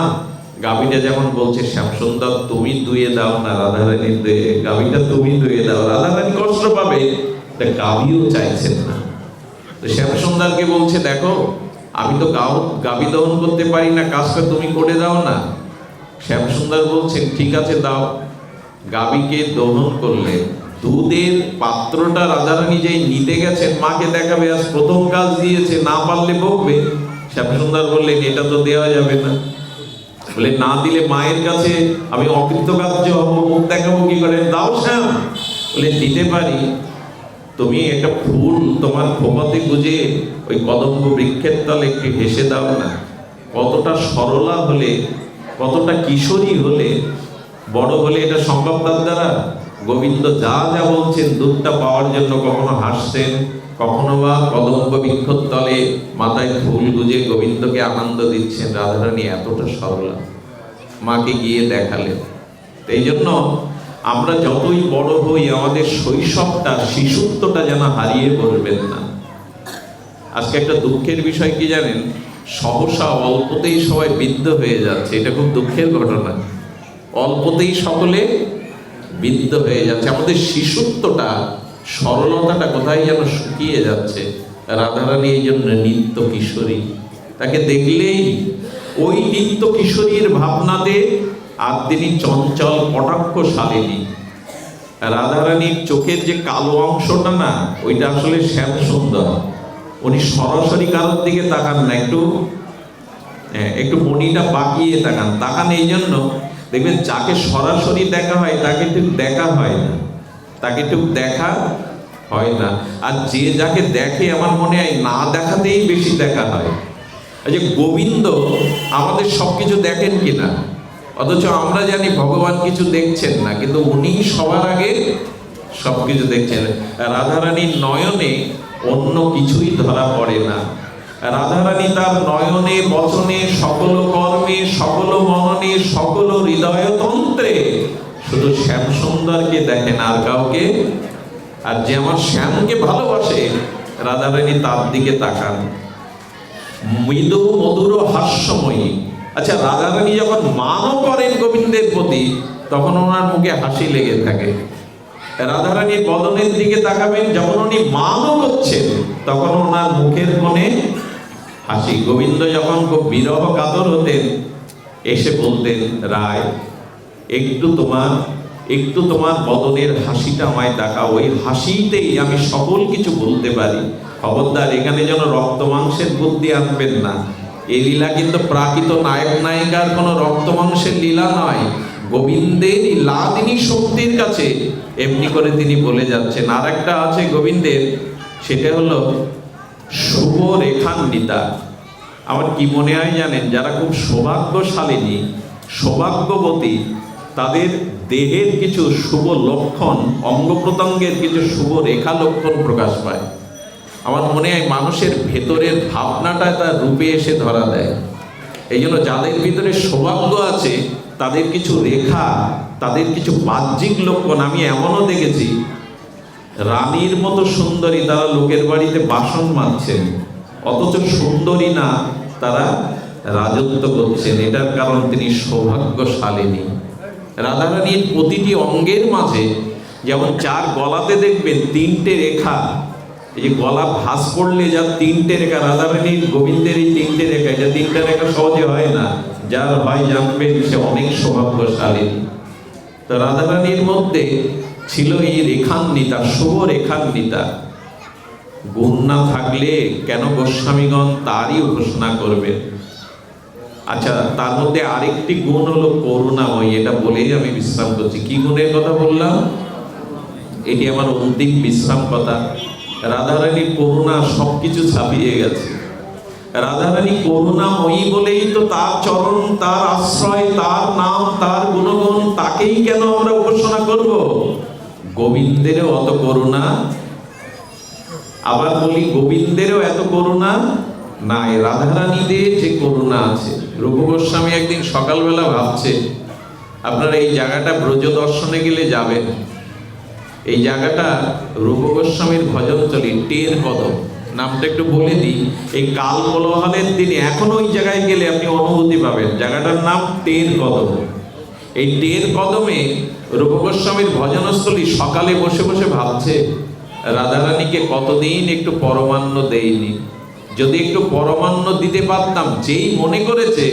গাভীটা যেমন বলছে, শ্যামসুন্দর তুমি ধুয়ে দাও না, রাধারানী গাভীটা তুমি ধুয়ে দাও। রাধারানী কষ্ট পাবে, গাভীও চাইছেন না। তো শ্যামসুন্দরকে বলছে, দেখো আমি তো গাভী দহন করতে পারি না, কাজটা তুমি করে দাও না। শ্যামসুন্দর বলছেন, ঠিক আছে দাও। গাভীকে দহন করলে দুধের পাত্রটা রাধারানী যেই নিতে গেছেন, মাকে দেখাবে, আজ প্রথম কাজ দিয়েছে, না পারলে বকবে। শ্যামসুন্দর বললেন, এটা তো দেওয়া যাবে না। বলে, না দিলে মায়ের কাছে আমি অকৃতকার্য হব, মুখ দেখাবো কি করে? দাও শ্যাম। বলে, দিতে পারি। তুমি একটা ফুল তোমার খোপাতে গুজে ওই কদম্ব বৃক্ষের তলে একটু হেসে দাও না। কতটা সরলা হলে, কতটা কিশোরী হলে, বড় হলে এটা সম্ভব তার দ্বারা? গোবিন্দ যা যা বলছেন দুধটা পাওয়ার জন্য, কখনো হাসছেন, কখনো বা কদম্ব বৃক্ষের তলে মাথায় ফুল গুজে গোবিন্দকে আনন্দ দিচ্ছেন। রাধারানী এতটা সরলা, মাকে গিয়ে দেখালেন। এই জন্য আমরা যতই বড় হই, আমাদের শৈশবটা, শিশুত্বটা যেন হারিয়ে পড়বেন না। আজকে একটা দুঃখের বিষয় কি জানেন? সহসা অল্পতেই সবাই বৃদ্ধ হয়ে যাচ্ছে। এটা খুব দুঃখের ঘটনা। অল্পতেই সকলে বিদ্ধ হয়ে যাচ্ছে। আমাদের শিশুত্বটা, সরলতাটা কোথায় যেন শুকিয়ে যাচ্ছে। রাধারানী এই জন্য নিত্য কিশোরী, তাকে দেখলেই ওই নিত্য কিশোরীর ভাবনাতে আর তিনি চঞ্চল কটাক্ষশালিনী। রাধারানীর চোখের যে কালো অংশটা না, ওইটা আসলে শ্যাম সুন্দর। উনি সরাসরি কারোর দিকে তাকান না, একটু মনিটা বাঁকিয়ে তাকান। এই জন্য দেখবেন যাকে সরাসরি দেখা হয় তাকে ঠিক দেখা হয় না, আর যে যাকে দেখে আমার মনে হয় না দেখাতেই বেশি দেখা হয়। যে গোবিন্দ আমাদের সবকিছু দেখেন কিনা, অথচ আমরা জানি ভগবান কিছু দেখছেন না, কিন্তু উনি সবার আগে সবকিছু দেখছেন। রাধারানীর নয়নে অন্য কিছুই ধরা পড়ে না। রাধারানী তার নয়নে, বচনে, সকল কর্মে, সকল মননে, সকল হৃদয়তন্ত্রে শুধু শ্যাম সুন্দরকে দেখেন, আর কাউকে। আর যে আমার শ্যামকে ভালোবাসে, রাধারানী তার দিকে তাকান। মৃদু মধুর হাস্যময়ী। আচ্ছা, রাধারানী যখন মানও করেন গোবিন্দের প্রতি, তখন ওনার মুখে হাসি লেগে থাকে। রাধারানীর বদনের দিকে তাকাবেন, যখন উনি মানও করছেন, তখন ওনার মুখের কোণে হাসি। গোবিন্দ যখন খুব বিরহ কাতর হতেন, এসে বলতেন, রায় একটু তোমার বদনের হাসিটা আমায় দেখাও, ওই হাসিতেই আমি সকল কিছু বলতে পারি। খবরদার, এখানে যেন রক্ত মাংসের বুদ্ধি আনবেন না। এই লীলা কিন্তু প্রাকৃত নায়ক নায়িকার কোনো রক্ত মাংসের লীলা নয়। গোবিন্দের লাদিনী শক্তির কাছে এমনি করে তিনি বলে যাচ্ছেন। আর একটা আছে গোবিন্দের, সেটা হলো শুভ রেখান্বিতা। আমার কি মনে হয় জানেন, যারা খুব সৌভাগ্যশালিনী, সৌভাগ্যবতী, তাদের দেহের কিছু শুভ লক্ষণ, অঙ্গ প্রত্যঙ্গের কিছু শুভ রেখা লক্ষণ প্রকাশ পায়। আমার মনে হয় মানুষের ভেতরের ভাবনাটা তার রূপে এসে ধরা দেয়। এই জন্য যাদের ভিতরে সৌভাগ্য আছে, তাদের কিছু রেখা, তাদের কিছু বাহ্যিক লক্ষণ। আমি এমনও দেখেছি, রানীর মতো সুন্দরী তারা লোকের বাড়িতে বাসন মাজছেন, অথচ সুন্দরী না, তারা রাজত্ব করছেন। এটার কারণ তিনি সৌভাগ্যশালিনী। রাধারানীর প্রতিটি অঙ্গের মাঝে, যেমন যার গলাতে দেখবেন 3টে রেখা, এই যে গলা ভাঁজ পড়লে যার 3টে রেখা, রাধারানীর গোবিন্দের এই 3টে রেখা, এটা 3টা রেখা সহজে হয় না। যার হয় জানবেন সে অনেক সৌভাগ্যশালিনী। তো রাধারানীর মধ্যে ছিল এই রেখান্বিতা, শুভ রেখান্বিতা। গুণ না থাকলে কেন গোস্বামীগণ তারই উপাসনা করবেন? আচ্ছা, তার মধ্যে আরেকটি গুণ হলো করুণাময়ী। এটা বলেই আমি বিশ্রাম করছি। কি গুণের কথা বললাম? এটি আমার অন্তিম বিশ্রাম কথা। রাধারানীর করুণা সবকিছু ছাপিয়ে গেছে। রাধারানী করুণাময়ী বলেই তো তার চরণ, তার আশ্রয়, তার নাম, তার গুণগুণ, তাকেই কেন আমরা উপাসনা করব? গোবিন্দেরও অত করুণা, আবার বলি গোবিন্দেরও এত করুণা নাই। রাধারানীদের যে করুণা আছে, রূপ গোস্বামী একদিন সকালবেলা ভাবছে, আপনারা এই জায়গাটা ব্রজ দর্শনে গেলে যাবেন। এই জায়গাটা রূপ গোস্বামীর ভজনচলী টের কদম, নামটা একটু বলে দিই। এই কাল কোলাহলের দিনে এখন ওই জায়গায় গেলে আপনি অনুভূতি পাবেন। জায়গাটার নাম টের কদম। এই টের কদমে রূপ গোস্বামীর ভজনস্থলী। সকালে বসে বসে ভাবছে, রাধারানীকে কতদিন একটু পরমান্ন দেইনি, যদি একটু পরমান্ন দিতে পারতাম। যেই মনে করেছে,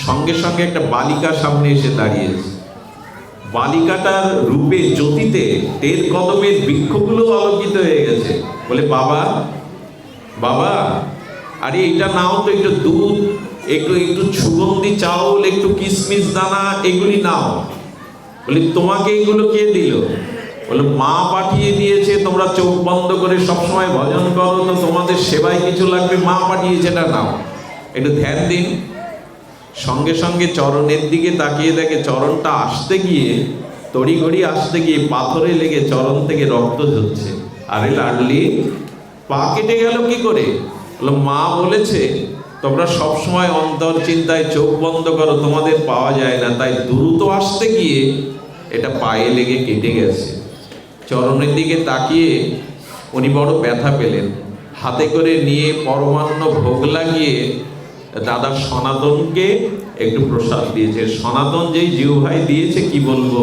সঙ্গে সঙ্গে একটা বালিকা সামনে এসে দাঁড়িয়েছে। বালিকাটার রূপে জ্যোতিতে টের কদমের বৃক্ষগুলো আলোকিত হয়ে গেছে। বলে, বাবা বাবা, আরে এটা নাও তো, একটু দুধ, একটু সুগন্ধি চাউল, একটু কিশমিশ দানা, এগুলি নাও। বলি, তোমাকে এগুলো কে দিল? বলে, মা পাঠিয়ে দিয়েছে। তোমরা চোখ বন্ধ করে সবসময় ভজন করো, তো তোমাদের সেবায় কিছু লাগবে, মা পাঠিয়েছে, এটা নাও, একটু ধ্যান দিন। সঙ্গে সঙ্গে চরণের দিকে তাকিয়ে দেখে, চরণটা আসতে গিয়ে, তড়িঘড়ি আসতে গিয়ে পাথরে লেগে চরণ থেকে রক্ত ঝরছে। আরে লাডলি, পা কেটে গেল কি করে? বলল, মা বলেছে তোমরা সবসময় অন্তর চিন্তায় চোখ বন্ধ করো, তোমাদের পাওয়া যায় না, তাই দ্রুত আসতে গিয়ে এটা পায়ে লেগে কেটে গেছে। চরণের দিকে তাকিয়ে উনি বড় ব্যথা পেলেন। হাতে করে নিয়ে পরমান্ন ভোগ লাগিয়ে দাদা সনাতনকে একটু প্রসাদ দিয়েছে। সনাতন যেই জিউ ভাই দিয়েছে, কি বলবো,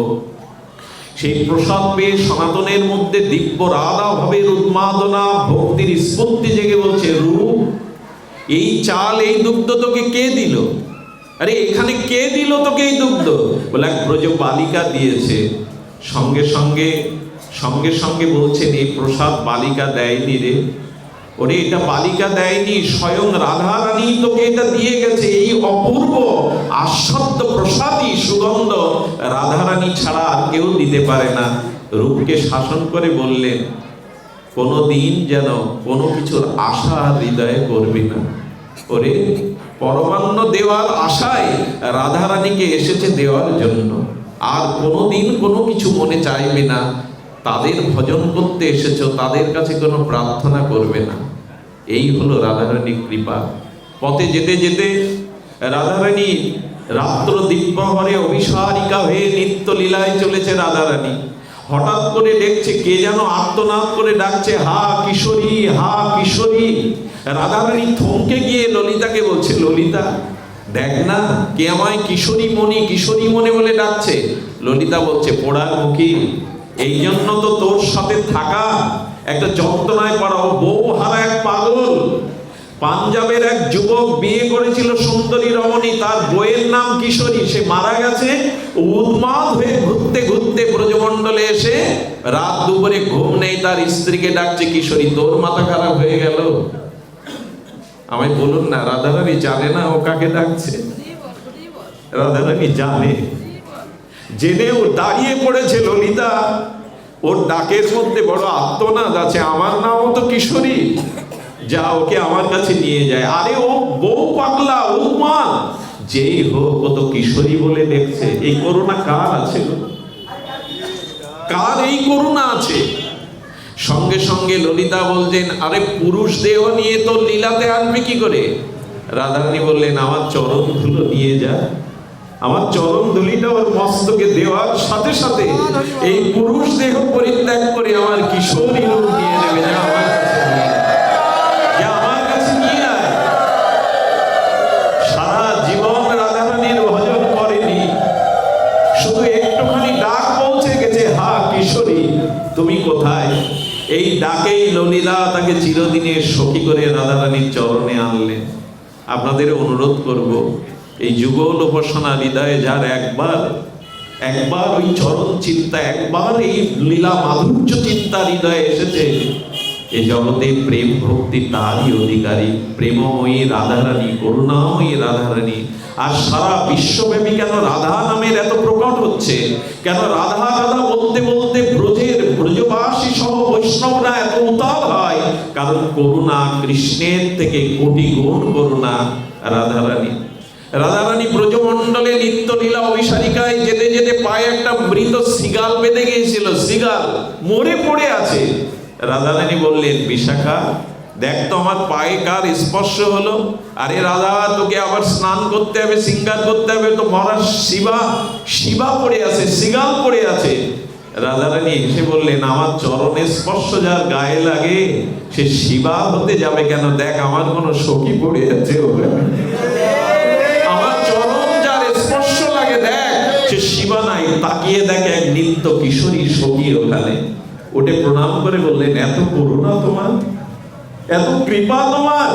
সেই প্রসাদ পেয়ে সনাতনের মধ্যে দিব্য রাধা ভাবের উন্মাদনা, ভক্তির স্ফূর্তি জেগে বলছে, রূপ এই চাল এই দুগ্ধ তোকে কে দিল? আরে এখানে কে দিল তোকে এই দুগ্ধ? বলে এক ব্রজ বালিকা দিয়েছে। সঙ্গে সঙ্গে সঙ্গে সঙ্গে বলছেন, এই প্রসাদ বালিকা দেয়নি রে, ওরে এটা বালিকা দেয়নি, স্বয়ং রাধা রানী তোকে এটা দিয়ে গেছে। এই অপূর্ব আস্বাদ্য প্রসাদী সুগন্ধ রাধা রানী ছাড়া আর কেউ দিতে পারে না। রূপকে শাসন করে বললেন, কোনোদিন যেন কোনো কিছুর আশা হৃদয়ে করবি না। ওরে পরমান্ন দেওয়ার আশায় রাধা রানীকে এসেছে দেওয়ার জন্য, আর কোনোদিন কোনো কিছু মনে চাইবে না। তাদের ভজন করতে এসেছো, তাদের কাছে কোনো প্রার্থনা করবে না। এই হলো রাধারানীর কৃপা। পথে যেতে যেতে রাধারানী রাত্র দিব্যহরে অভিসারিকা হয়ে নিত্য লীলায় চলেছে। রাধারানী হঠাৎ করে দেখছে কে যেন আর্তনাদ করে ডাকছে, হা কিশোরী, হা কিশোরী। রাধারানী থমকে গিয়ে ললিতাকে বলছে, ললিতা দেখ না, কে আমায় কিশোরী মণি বলে ডাকছে। ললিতা বলছে, পোড়ার মুখী, এই জন্য তো তোর সাথে থাকা একটা যন্ত্রণায় পড়াও। বউ হারা এক পাগল। পাঞ্জাবের এক যুবক বিয়ে করেছিল সুন্দরী রমণী, তার বইয়ের নাম কিশোরী, সে মারা গেছে। উন্মাদ হয়ে ঘুরতে ঘুরতে ব্রজমণ্ডলে এসে রাত দুপুরে ঘুম নেই, তার স্ত্রীকে ডাকছে কিশোরী। তোর মাথা খারাপ হয়ে গেল? আমায় বলুন না, রাধারানী জানে না ও কাকে ডাকছে? রাধারানী জানে, জেনেও দাঁড়িয়ে পড়েছে ললিতা। ওর ডাকের মধ্যে বড় আত্মনাদ আছে, আমার নামও তো কিশোরী, যা ওকে আমার কাছে নিয়ে যায়। আরে ও বউ পাগলা, উন্মাদ, যেই হোক ও তো কিশোরী বলে দেখছে। এই করুণা কার আছে গো? কার এই করুণা আছে? সঙ্গে সঙ্গে ললিতা বলছেন, আরে পুরুষ দেহ নিয়ে তো লীলাতে আনবে কি করে? রাধারানী বললেন, আমার চরণ ধুলো নিয়ে যা। আমার চরণ ধুলিটা ওর মস্তকে দেওয়ার সাথে সাথে এই পুরুষ দেহ পরিত্যাগ করে আমার কিশোরী রূপ নিয়ে নেবে। যা আমার কাছে নিয়ে আয়। সারা জীবন রাধারানীর ভজন করেনি, শুধু একটুখানি ডাক পৌঁছে গেছে, হা কিশোরী তুমি কোথায়? এই ডাকেই ললিতা তাকে চিরদিনের সখী করে রাধারানীর চরণে আনলেন। আপনাদের অনুরোধ করব, এই যুগল উপাসনা হৃদয়ে যার একবার ওই চরণ চিন্তা, একবার এই লীলা মাধুর্য চিন্তা হৃদয়ে এসেছে, এই জগতে প্রেম ভক্তি তারই অধিকারী। প্রেমময়ী রাধারানী, করুণাময়ী রাধারানী। আর সারা বিশ্বব্যাপী কেন রাধা নামের এত প্রকট হচ্ছে? কেন রাধা রাধা বলতে বলতে ব্রজবাসী সহ বৈষ্ণবরা এত উতাল হয়? কারণ করুণা কৃষ্ণের থেকে কোটি গুণ করুণা রাধারানী। রাধারানী ব্রজমণ্ডলে নিত্য লীলা অভিসারিকায় যেতে যেতে পায়ে একটা মৃত সিগাল বেঁধে গিয়েছিল, সিগাল মরে পড়ে আছে। রাধারানী বললেন, বিশাখা দেখ তো আমার পায়ে কার স্পর্শ হলো? আরে রাধা, তোকে আবার স্নান করতে হবে, শৃঙ্গার করতে হবে, তো মরা শিবা পড়ে আছে, সিগাল পড়ে আছে। রাধারানী এসে বললেন, আমার চরণে স্পর্শ যার গায়ে লাগে সে শিবা হতে যাবে কেন? দেখ আমার কোনো সখী পড়ে আছে, আমার চরণ যার স্পর্শ লাগে দেখ সে শিবা নাই। তাকিয়ে দেখ এক নিত্য কিশোরী সখী ওখানে। ওটে প্রণাম করে বললেন, এত করুণা তোমার, এত কৃপা তোমার।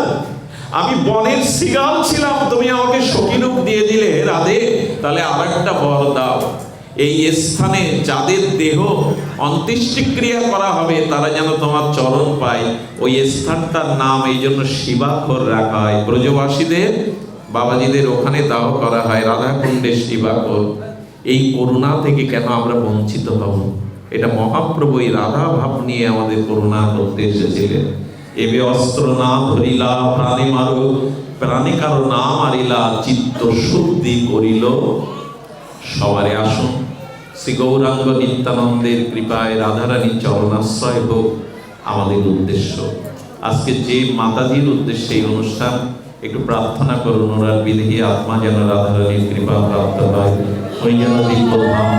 আমি বনের সিগাল ছিলাম, তুমি আমাকে সখী রূপ দিয়ে দিলে। রাধে, তাহলে আর একটা বর দাও। এই স্থানে যাদের দেহ অন্ত্যেষ্টিক্রিয়া করা হবে তারা যেন তোমার চরণ পায়। ওই স্থানটার নাম এই জন্য শিবাখর রাখা হয়। ব্রজবাসীদের বাবাজিদের ওখানে দাহ করা হয় রাধাকুণ্ডে শিবাখর। এই করুণা থেকে কেন আমরা বঞ্চিত হব? এটা মহাপ্রভু এই রাধা ভাব নিয়ে আমাদের করুণা করতে এসেছিলেন। এবে অস্ত্র না ধরিলা প্রাণে মারো, প্রাণে কারো না মারিলা, চিত্ত শুদ্ধি করিল। সবারে আসুন, শ্রী গৌরাঙ্গ নিত্যানন্দের কৃপায় রাধারানীর চরণাশ্রয় হোক আমাদের উদ্দেশ্য। আজকে যে মাতাজির উদ্দেশ্যে এই অনুষ্ঠান, একটু প্রার্থনা করুন ওনার বিদেহী আত্মা যেন রাধারানীর কৃপা প্রাপ্ত হয়, ওই যেন দিব্য ধাম